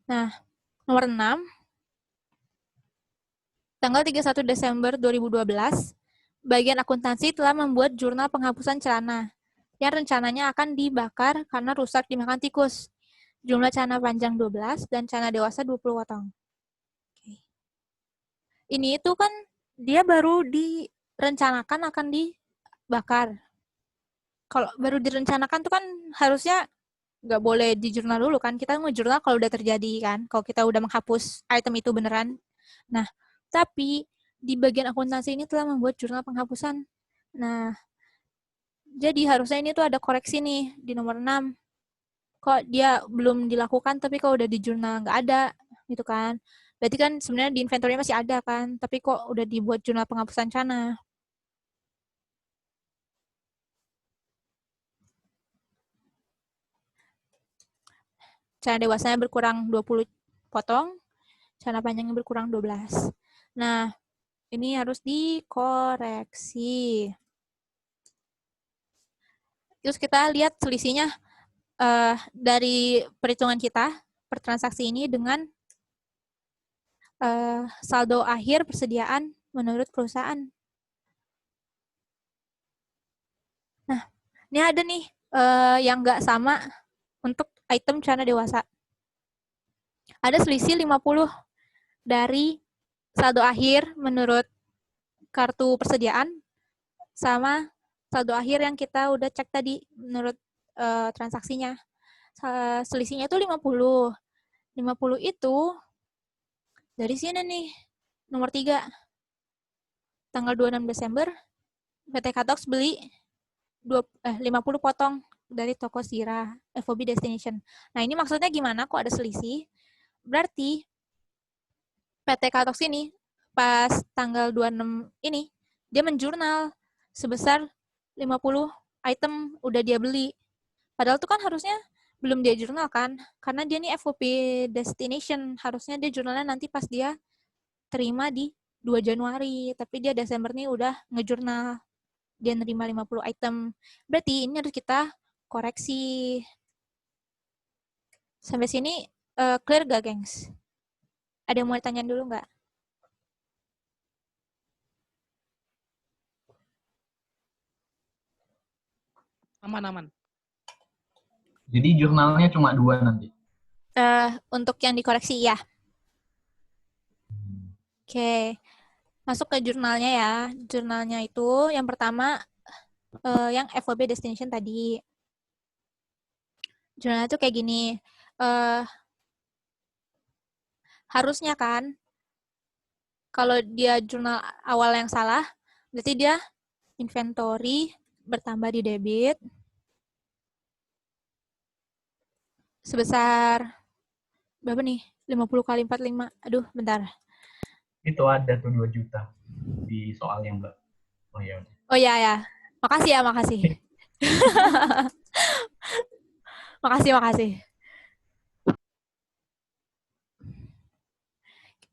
Nah, nomor 6, tanggal 31 Desember 2012, bagian akuntansi telah membuat jurnal penghapusan celana yang rencananya akan dibakar karena rusak dimakan tikus. Jumlah celana panjang 12 dan celana dewasa 20 potong. Oke. Ini itu kan dia baru direncanakan akan dibakar. Kalau baru direncanakan tuh kan harusnya nggak boleh di jurnal dulu kan. Kita ngejurnal kalau udah terjadi kan. Kalau kita udah menghapus item itu beneran. Nah, tapi di bagian akuntansi ini telah membuat jurnal penghapusan. Nah, jadi harusnya ini tuh ada koreksi nih di nomor 6. Kok dia belum dilakukan, tapi kok udah di jurnal nggak ada, gitu kan. Berarti kan sebenarnya di inventory masih ada kan, tapi kok udah dibuat jurnal penghapusan celana. Celana dewasanya berkurang 20 potong, celana panjangnya berkurang 12. Nah, ini harus dikoreksi. Terus kita lihat selisihnya dari perhitungan kita per transaksi ini dengan saldo akhir persediaan menurut perusahaan. Nah, ini ada nih yang nggak sama untuk item celana dewasa. Ada selisih 50 dari saldo akhir menurut kartu persediaan sama saldo akhir yang kita udah cek tadi menurut transaksinya. Selisihnya itu 50. 50 itu dari sini nih, nomor 3. Tanggal 26 Desember, PT Katox beli 50 potong dari toko Sira, FOB Destination. Nah, ini maksudnya gimana kok ada selisih? Berarti PT Katox ini pas tanggal 26 ini, dia menjurnal sebesar 50 item udah dia beli. Padahal itu kan harusnya belum dia jurnal kan, karena dia nih FOB Destination, harusnya dia jurnalnya nanti pas dia terima di 2 Januari, tapi dia Desember nih udah ngejurnal, dia nerima 50 item. Berarti ini harus kita koreksi. Sampai sini clear gak, gengs? Ada yang mau ditanyain dulu nggak? Aman. Jadi jurnalnya cuma 2 nanti? Untuk yang dikoreksi, ya. Oke. Masuk ke jurnalnya ya. Jurnalnya itu yang pertama yang FOB Destination tadi. Jurnalnya itu kayak gini. Harusnya kan, kalau dia jurnal awal yang salah, berarti dia inventory bertambah di debit sebesar berapa nih? 50 kali 45. Aduh, bentar. Itu ada tuh 2 juta di soal yang belum. Oh ya. Oh ya. Makasih. makasih.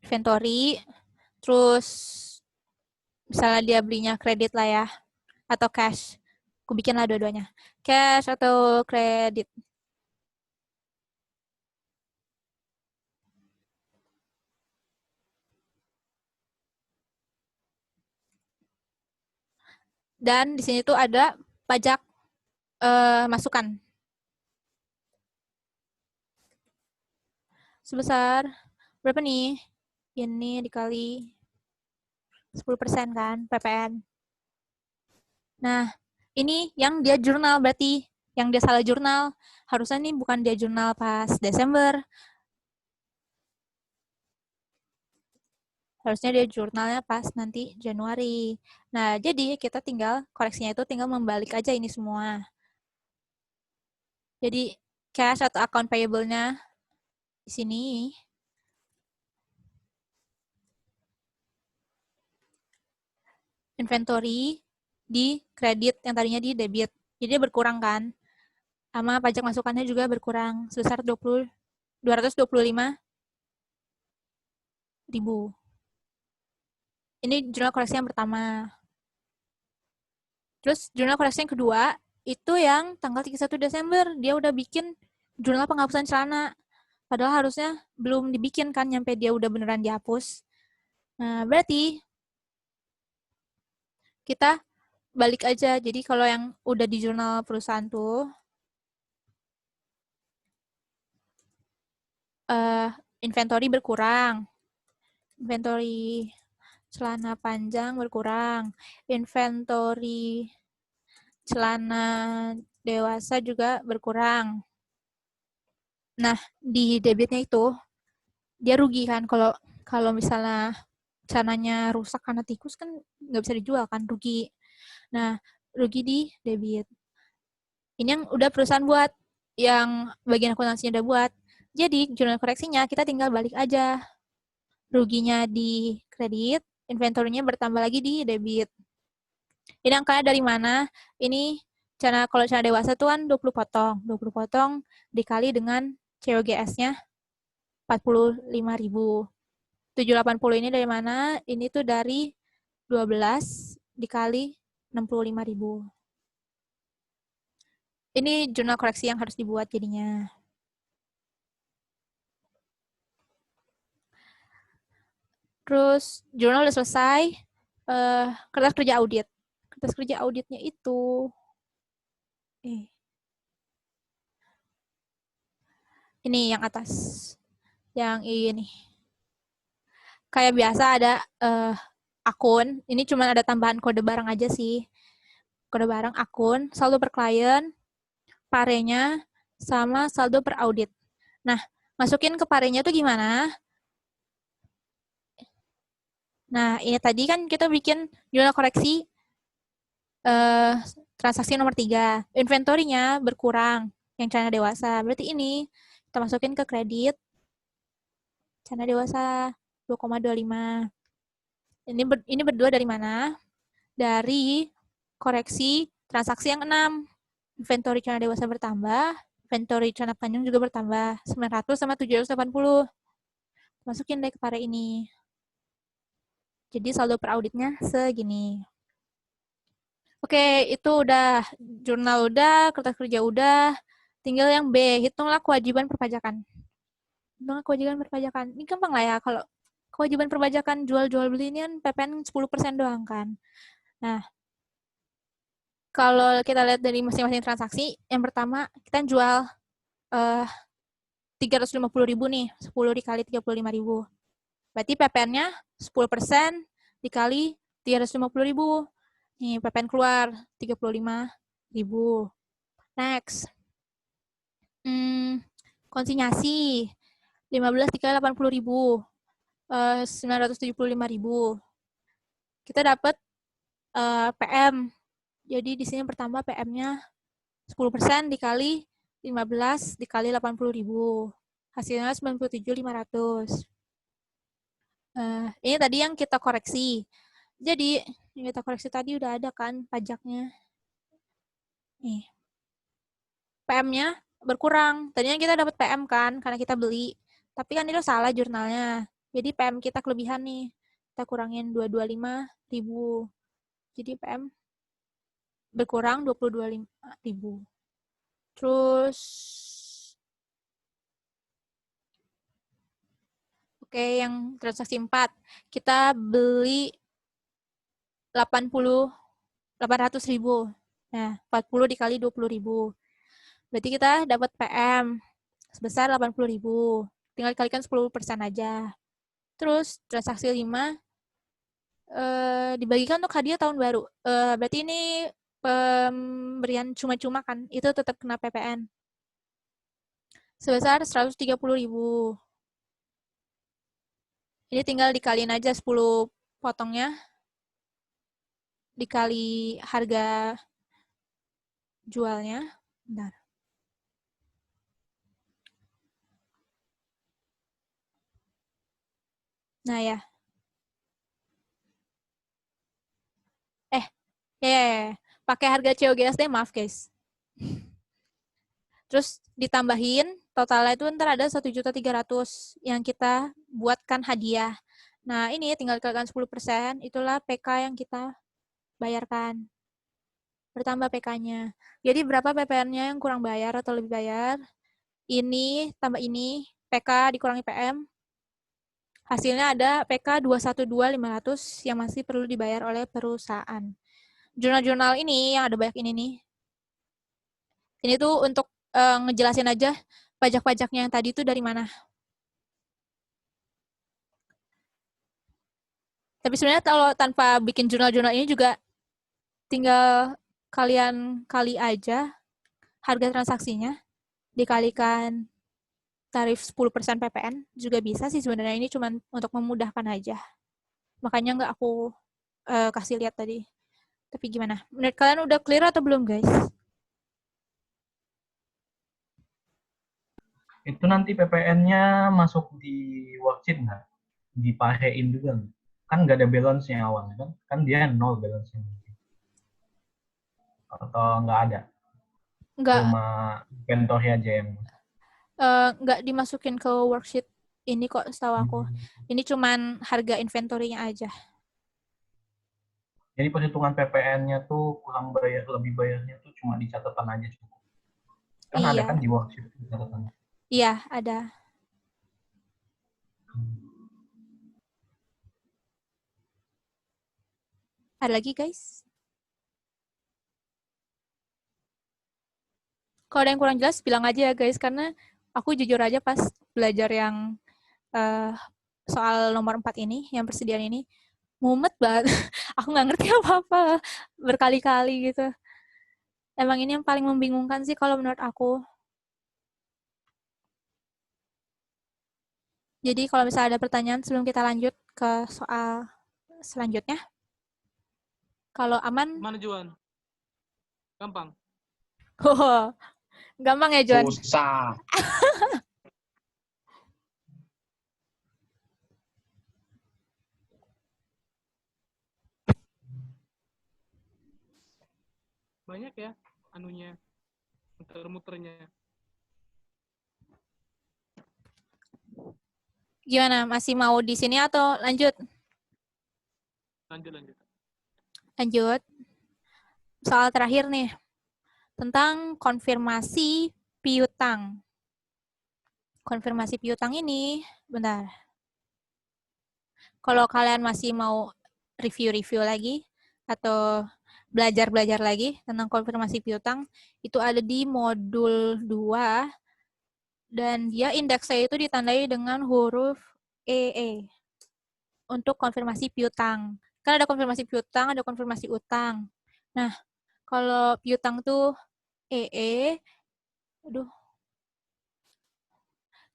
Inventory, terus misalnya dia belinya kredit lah ya, atau cash. Aku bikin lah dua-duanya. Cash atau kredit. Dan di sini tuh ada pajak masukan. Sebesar berapa nih? Ini dikali 10% kan, PPN. Nah, ini yang dia jurnal berarti yang dia salah jurnal. Harusnya nih bukan dia jurnal pas Desember. Harusnya dia jurnalnya pas nanti Januari. Nah, jadi kita tinggal, koreksinya itu tinggal membalik aja ini semua. Jadi, cash atau account payable-nya di sini. Inventory di kredit, yang tadinya di debit. Jadi dia berkurang kan. Sama pajak masukannya juga berkurang sebesar 225.000. Ini jurnal koreksi yang pertama. Terus jurnal koreksi yang kedua, itu yang tanggal 31 Desember. Dia udah bikin jurnal penghapusan celana. Padahal harusnya belum dibikin kan, nyampe dia udah beneran dihapus. Nah, berarti kita balik aja. Jadi kalau yang udah di jurnal perusahaan tuh, inventory berkurang. Inventory celana panjang berkurang. Inventory celana dewasa juga berkurang. Nah, di debitnya itu, dia rugi kan. Kalau misalnya celananya rusak karena tikus kan nggak bisa dijual kan, rugi. Nah, rugi di debit. Ini yang udah perusahaan buat, yang bagian akuntansinya udah buat. Jadi, jurnal koreksinya kita tinggal balik aja. Ruginya di kredit, inventory-nya bertambah lagi di debit. Ini angkanya dari mana? Ini kalau celana dewasa tuh kan 20 potong. 20 potong dikali dengan COGS-nya 45.000. 780 ini dari mana? Ini tuh dari 12 dikali 65.000. Ini jurnal koreksi yang harus dibuat jadinya. Terus jurnal udah selesai. Kertas kerja audit. Kertas kerja auditnya itu ini yang atas. Yang ini. Kayak biasa ada akun. Ini cuma ada tambahan kode barang aja sih. Kode barang, akun, saldo per klien, parenya, sama saldo per audit. Nah, masukin ke parenya tuh gimana? Nah, ini tadi kan kita bikin jurnal koreksi transaksi nomor 3. Inventory-nya berkurang, yang celana dewasa. Berarti ini kita masukin ke kredit. Celana dewasa 2,25. Ini berdua dari mana? Dari koreksi transaksi yang 6. Inventory celana dewasa bertambah, inventory celana panjang juga bertambah. 900 sama 780. Masukin deh ke pare ini. Jadi saldo per auditnya segini. Oke, itu udah. Jurnal udah, kertas kerja udah. Tinggal yang B, hitunglah kewajiban perpajakan. Hitunglah kewajiban perpajakan. Ini gampang lah ya, kalau kewajiban perpajakan jual-jual beli ini kan PPN 10% doang kan. Nah, kalau kita lihat dari masing-masing transaksi, yang pertama kita jual 350.000 nih, 10 dikali 35.000. Berarti PPN-nya 10% dikali 350.000. Nih, PPN keluar 35.000. Next. Konsinyasi 15 dikali 80.000. 975.000. Kita dapat PM. Jadi di sini pertama PM-nya 10% dikali 15 dikali 80.000. Hasilnya 97.500. Ini tadi yang kita koreksi. Jadi, yang kita koreksi tadi udah ada kan pajaknya. Nih. PM-nya berkurang. Tadinya kita dapat PM kan, karena kita beli. Tapi kan itu salah jurnalnya. Jadi PM kita kelebihan nih. Kita kurangin 225.000. Jadi PM berkurang 22.000. Terus oke, yang transaksi 4. Kita beli 800.000. Nah, 40 dikali 20.000. Berarti kita dapat PM sebesar 80.000. Tinggal dikalikan 10% aja. Terus transaksi 5 dibagikan untuk hadiah tahun baru. Berarti ini pemberian cuma-cuma kan, itu tetap kena PPN. Sebesar 130.000. Ini tinggal dikaliin aja 10 potongnya, dikali harga jualnya. Bentar. Nah ya. Pakai harga COGSD, maaf guys. Terus ditambahin, totalnya itu ntar ada 1.300.000 yang kita buatkan hadiah. Nah ini tinggal dikalikan 10%, itulah PK yang kita bayarkan. Bertambah PK-nya. Jadi berapa PPN-nya yang kurang bayar atau lebih bayar? Ini tambah ini, PK dikurangi PM. Hasilnya ada PK 212.500 yang masih perlu dibayar oleh perusahaan. Jurnal-jurnal ini yang ada banyak ini nih. Ini tuh untuk ngejelasin aja pajak-pajaknya yang tadi itu dari mana. Tapi sebenarnya kalau tanpa bikin jurnal-jurnal ini juga tinggal kalian kali aja harga transaksinya dikalikan tarif 10% PPN juga bisa sih sebenarnya, ini cuma untuk memudahkan aja. Makanya nggak aku kasih lihat tadi. Tapi gimana? Menurut kalian udah clear atau belum, guys? Itu nanti PPN-nya masuk di worksheet nggak? Dipahein juga nggak? Kan nggak ada balance-nya awalnya kan? Kan dia 0 balance-nya. Atau nggak ada? Nggak, Cuma inventory aja yang... nggak dimasukin ke worksheet ini kok setahu aku. Ini cuman harga inventory-nya aja. Jadi perhitungan PPN-nya tuh kurang bayar, lebih bayarnya tuh cuma di catatan aja cukup. Kan ada Iya. kan di worksheet catatan. Iya, ada. Ada lagi, guys? Kalau ada yang kurang jelas, bilang aja ya, guys. Karena aku jujur aja pas belajar yang soal nomor 4 ini, yang persediaan ini, mumet banget. Aku nggak ngerti apa-apa berkali-kali gitu. Emang ini yang paling membingungkan sih kalau menurut aku. Jadi kalau misalnya ada pertanyaan sebelum kita lanjut ke soal selanjutnya. Kalau aman? Mana Juan? Gampang. Oh, gampang ya, Juan? Susah. Banyak ya anunya, muter-muternya. Gimana? Masih mau di sini atau lanjut? Lanjut. Lanjut. Soal terakhir nih. Tentang konfirmasi piutang. Konfirmasi piutang ini, bentar. Kalau kalian masih mau review-review lagi atau belajar-belajar lagi tentang konfirmasi piutang, itu ada di modul 2 dan dia indeksnya itu ditandai dengan huruf EE untuk konfirmasi piutang. Kan ada konfirmasi piutang, ada konfirmasi utang. Nah, kalau piutang tuh EE,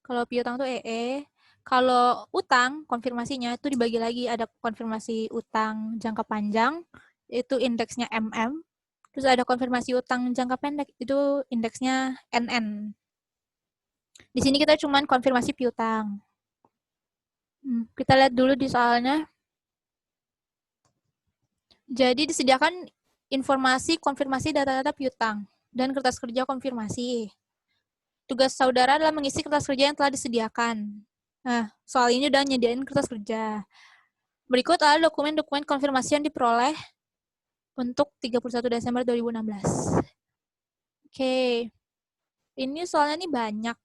kalau piutang tuh EE, kalau utang konfirmasinya itu dibagi lagi, ada konfirmasi utang jangka panjang, itu indeksnya MM. Terus ada konfirmasi utang jangka pendek, itu indeksnya NN. Di sini kita cuman konfirmasi piutang. Kita lihat dulu di soalnya. Jadi disediakan informasi konfirmasi data-data piutang dan kertas kerja konfirmasi. Tugas saudara adalah mengisi kertas kerja yang telah disediakan. Nah, soal ini udah nyediain kertas kerja. Berikut adalah dokumen-dokumen konfirmasi yang diperoleh untuk 31 Desember 2016. Oke. Ini soalnya ini banyak.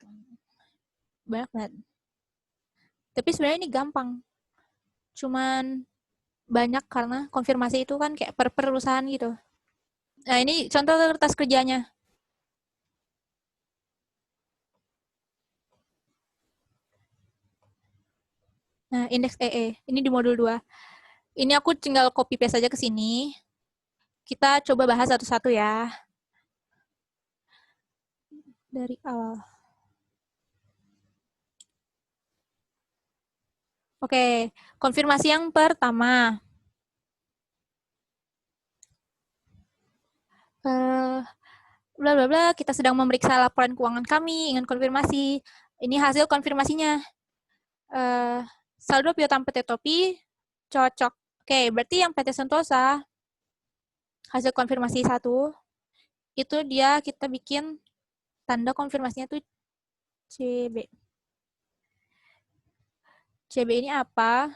Banyak banget. Tapi sebenarnya ini gampang. Cuman banyak karena konfirmasi itu kan kayak per perusahaan gitu. Nah, ini contoh kertas kerjanya. Nah, indeks EE. Ini di modul 2. Ini aku tinggal copy paste aja ke sini. Kita coba bahas satu-satu ya. Dari awal. Oke, konfirmasi yang pertama. Bla bla bla, kita sedang memeriksa laporan keuangan kami, ingin konfirmasi. Ini hasil konfirmasinya. Saldo piutang PT Topi cocok. Oke, berarti yang PT Sentosa hasil konfirmasi 1 itu dia kita bikin tanda konfirmasinya tuh CB. CB ini apa?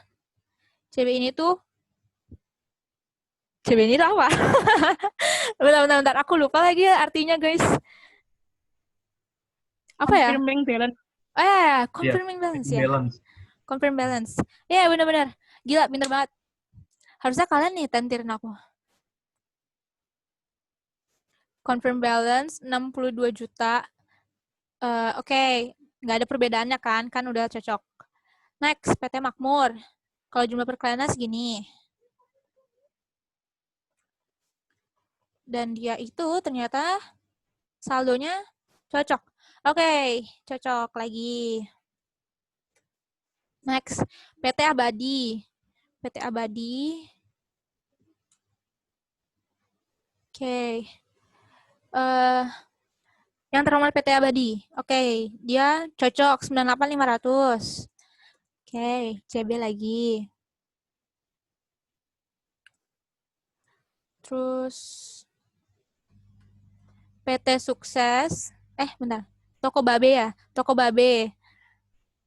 CB ini apa? Bentar, aku lupa lagi artinya, guys. Apa ya? Confirming balance. Confirming balance ya. Balance. Confirm balance. Ya, benar-benar. Gila, pinter banget. Harusnya kalian nih tentirin aku. Confirm balance 62 juta. Oke, nggak ada perbedaannya kan? Kan udah cocok. Next, PT Makmur. Kalau jumlah perkliennya segini. Dan dia itu ternyata saldonya cocok. Oke, cocok lagi. Next, PT Abadi. PT Abadi. Oke. Yang terhormat PT Abadi. Oke, dia cocok 98.500. Oke, CB lagi. Terus PT Sukses. Bentar. Toko Babe ya? Toko Babe.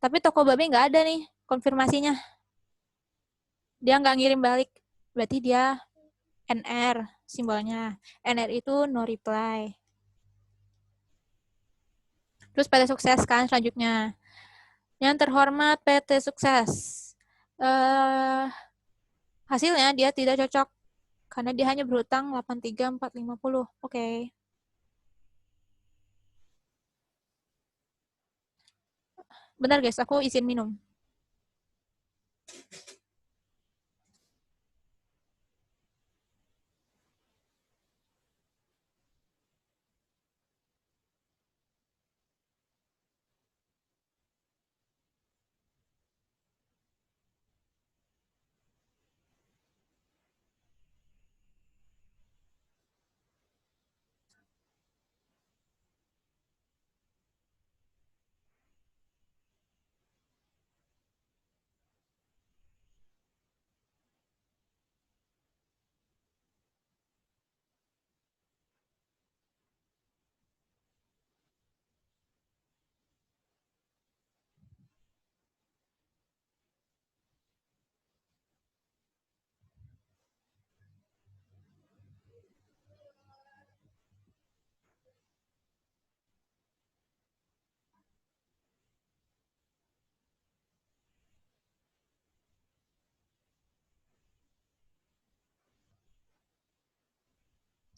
Tapi Toko Babe nggak ada nih konfirmasinya. Dia nggak ngirim balik. Berarti dia NR simbolnya. NR itu no reply. Terus PT Sukses kan selanjutnya. Yang terhormat PT Sukses. Hasilnya dia tidak cocok. Karena dia hanya berhutang 83.450. Oke. Bentar guys, aku izin minum.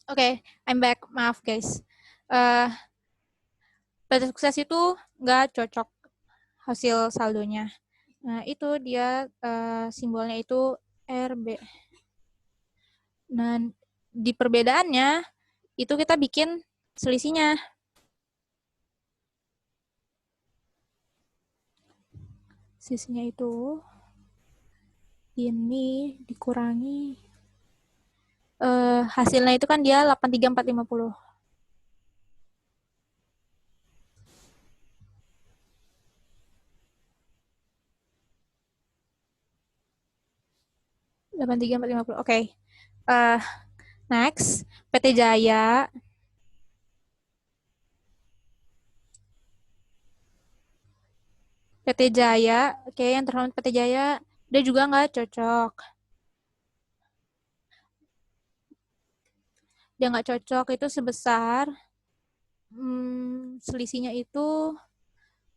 Oke, I'm back. Maaf guys. PT Sukses itu nggak cocok hasil saldonya. Nah, itu dia simbolnya itu RB. Dan di perbedaannya, itu kita bikin selisihnya. Selisihnya itu ini dikurangi hasilnya itu kan dia 83.450. Oke. Next, PT Jaya. PT Jaya, oke, yang terhormat PT Jaya, dia juga nggak cocok. Dia nggak cocok itu sebesar selisihnya itu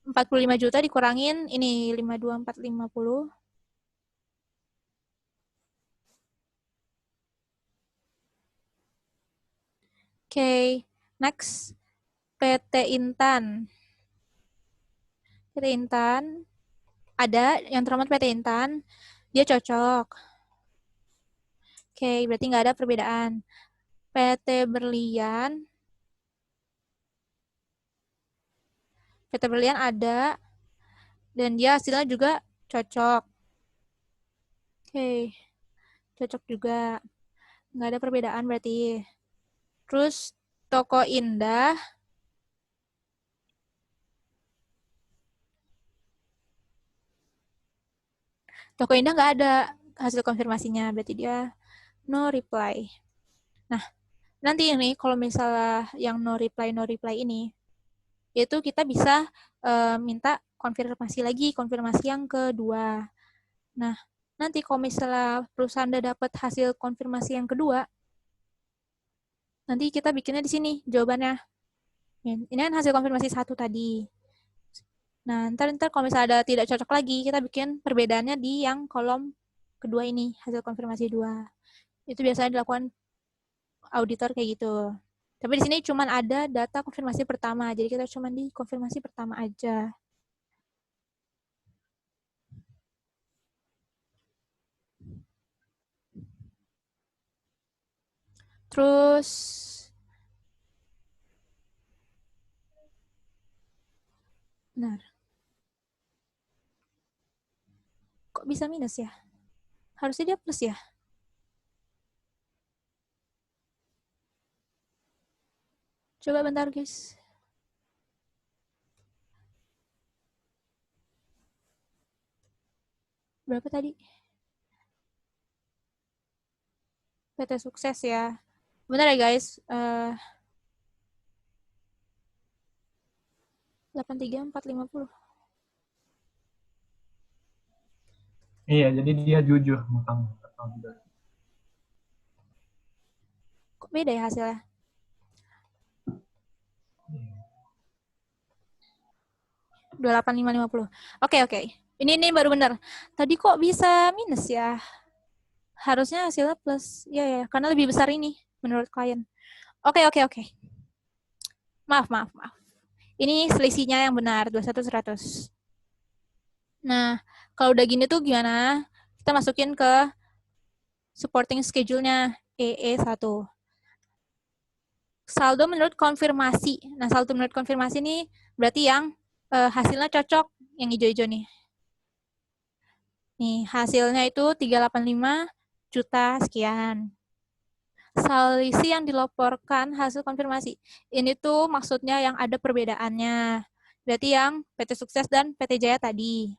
45 juta dikurangin ini 52.450. Oke, next PT Intan. PT Intan ada yang terhormat PT Intan, dia cocok. Oke, berarti nggak ada perbedaan. PT Berlian. PT Berlian ada. Dan dia hasilnya juga cocok. Oke. Cocok juga. Nggak ada perbedaan berarti. Terus Toko Indah. Toko Indah nggak ada hasil konfirmasinya. Berarti dia no reply. Nah, nanti ini kalau misalnya yang no reply ini, itu kita bisa minta konfirmasi lagi, konfirmasi yang kedua. Nah, nanti kalau misalnya perusahaan udah dapat hasil konfirmasi yang kedua, nanti kita bikinnya di sini jawabannya. Ini kan hasil konfirmasi 1 tadi. Nah, ntar kalau misalnya ada tidak cocok lagi, kita bikin perbedaannya di yang kolom kedua ini, hasil konfirmasi 2. Itu biasanya dilakukan auditor kayak gitu. Tapi di sini cuma ada data konfirmasi pertama, jadi kita cuma di konfirmasi pertama aja. Terus benar. Kok bisa minus ya? Harusnya dia plus ya? Coba bentar, guys. Berapa tadi? PT Sukses ya. Bentar ya, guys. 83450. Iya, jadi dia jujur tentang juga. Kok beda ya hasilnya? Iya. 28550. Oke. Ini baru benar. Tadi kok bisa minus ya? Harusnya hasilnya plus. Ya, karena lebih besar ini menurut klien. Oke. Maaf. Ini selisihnya yang benar, 21.100. Nah, kalau udah gini tuh gimana? Kita masukin ke supporting schedule-nya EE1. Saldo menurut konfirmasi. Nah, saldo menurut konfirmasi ini berarti yang hasilnya cocok, yang hijau-hijau nih. Nih, hasilnya itu 385 juta sekian. Selisih yang dilaporkan hasil konfirmasi. Ini tuh maksudnya yang ada perbedaannya. Berarti yang PT Sukses dan PT Jaya tadi.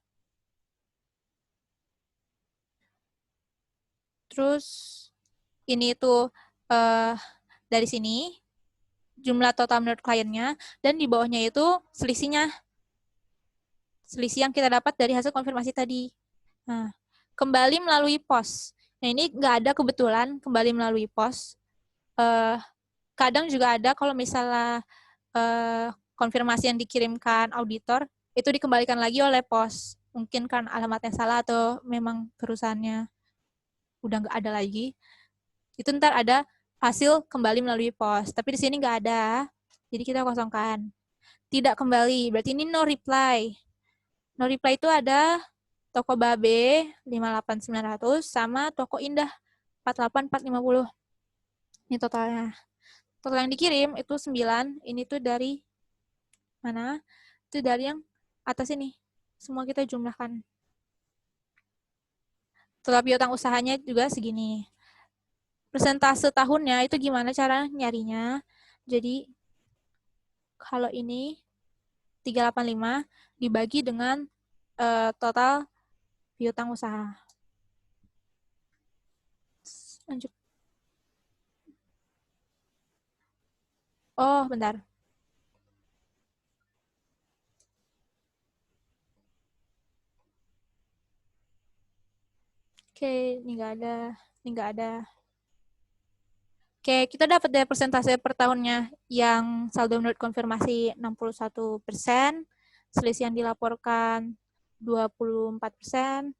Terus ini tuh dari sini jumlah total menurut kliennya, dan di bawahnya itu selisihnya. Selisih yang kita dapat dari hasil konfirmasi tadi. Nah, kembali melalui pos. Nah, ini nggak ada kebetulan kembali melalui pos. Kadang juga ada kalau misalnya konfirmasi yang dikirimkan auditor, itu dikembalikan lagi oleh pos. Mungkin kan alamatnya salah atau memang perusahaannya udah nggak ada lagi. Itu ntar ada hasil kembali melalui pos. Tapi di sini nggak ada, jadi kita kosongkan. Tidak kembali, berarti ini no reply. No reply itu ada Toko Babe 58.900 sama Toko Indah 48.450. Ini totalnya. Total yang dikirim itu 9. Ini tuh dari mana? Itu dari yang atas ini. Semua kita jumlahkan. Total piutang usahanya juga segini. Persentase tahunnya itu gimana cara nyarinya? Jadi kalau ini 385 dibagi dengan total piutang usaha. Lanjut. Oh, bentar. Oke, ini nggak ada. Oke, kita dapat dari persentase per tahunnya yang saldo menurut konfirmasi 61%, selisih yang dilaporkan 24%,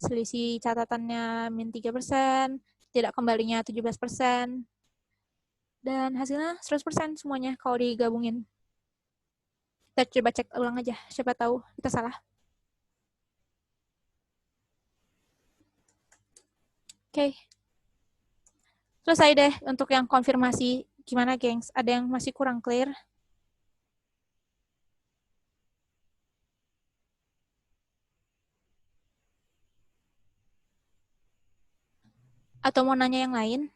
selisih catatannya min 3%, tidak kembalinya 17%, dan hasilnya 100% semuanya kalau digabungin. Kita coba cek ulang aja, siapa tahu kita salah. Oke. Selesai deh untuk yang konfirmasi. Gimana, gengs? Ada yang masih kurang clear? Atau mau nanya yang lain?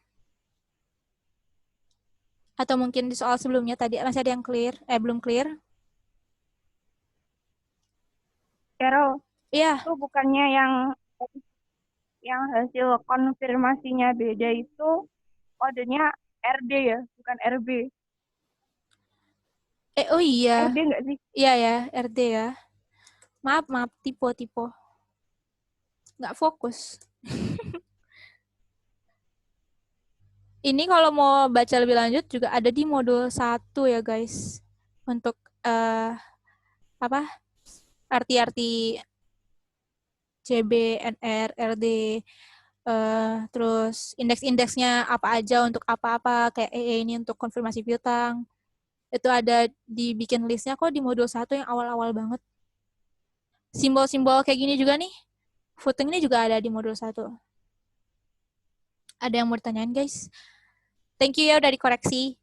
Atau mungkin di soal sebelumnya tadi masih ada yang clear? Belum clear? Carol, Iya. itu bukannya yang hasil konfirmasinya beda itu kodenya RD ya, bukan RB. Oh iya. RD nggak sih? Iya ya, RD ya. Maaf, tipe. Nggak fokus. Ini kalau mau baca lebih lanjut juga ada di modul 1 ya, guys. Untuk arti-arti CB, NR, RD, terus indeks-indeksnya apa aja untuk apa-apa, kayak EE ini untuk konfirmasi piutang. Itu ada dibikin listnya kok di modul 1 yang awal-awal banget. Simbol-simbol kayak gini juga nih. Footing ini juga ada di modul 1. Ada yang mau ditanyain, guys? Thank you ya udah dikoreksi.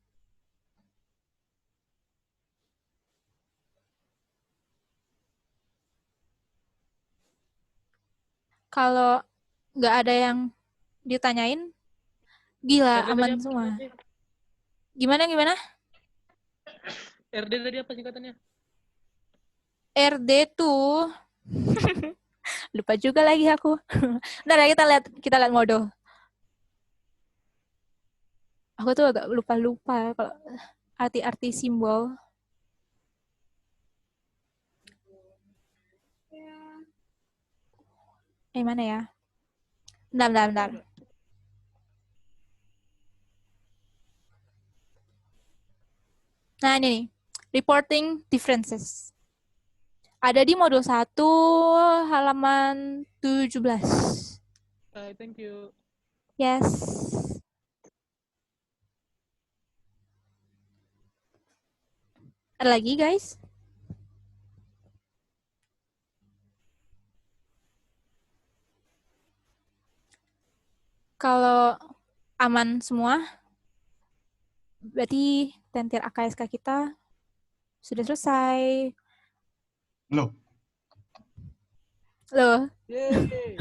Kalau nggak ada yang ditanyain, gila, RD aman tadi apa semua. singkatannya? Gimana? RD tadi apa singkatannya? RD tuh lupa juga lagi aku. Ntar ya kita lihat modul. Aku tuh agak lupa kalau arti-arti simbol. Mana ya? Bentar. Nah, ini nih. Reporting differences. Ada di modul 1 halaman 17. Thank you. Yes. Ada lagi, guys? Kalau aman semua, berarti tentir AKSK kita sudah selesai. Loh, Yeay.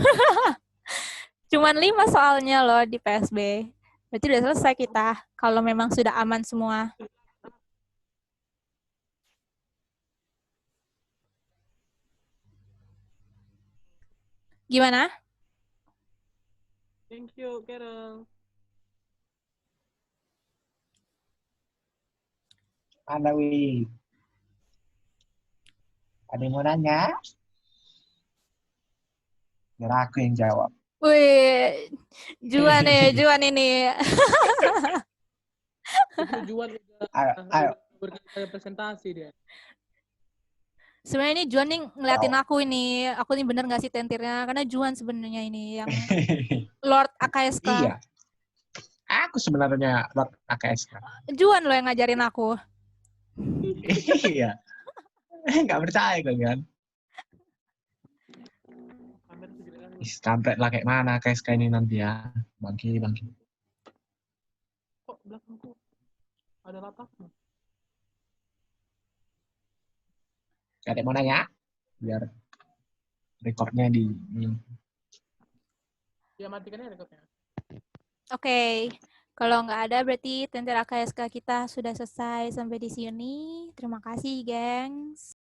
Cuman 5 soalnya loh di PSB. Berarti udah selesai kita, kalau memang sudah aman semua. Gimana? Thank you, Carol. mana wih? Ada yang mau nanya? Biar aku yang jawab. Wih, Juan ini. Tujuan Ayo. berkali presentasi dia. Sebenarnya ini Juan nih ngeliatin aku ini. Aku nih bener nggak sih tentirnya? Karena Juan sebenarnya ini yang Lord AKSK. Iya. Aku sebenarnya Lord AKSK. Juan loh yang ngajarin aku. Iya. Nggak percaya kan? Kampret lah kayak mana AKSK ini nanti ya. Bangki. Kok belakangku ada lapaknya? Ada yang mau nanya? Biar recordnya di Ya matikannya rekodnya. Oke. Kalau nggak ada berarti tentir AKSK kita sudah selesai sampai di sini. Terima kasih, gengs.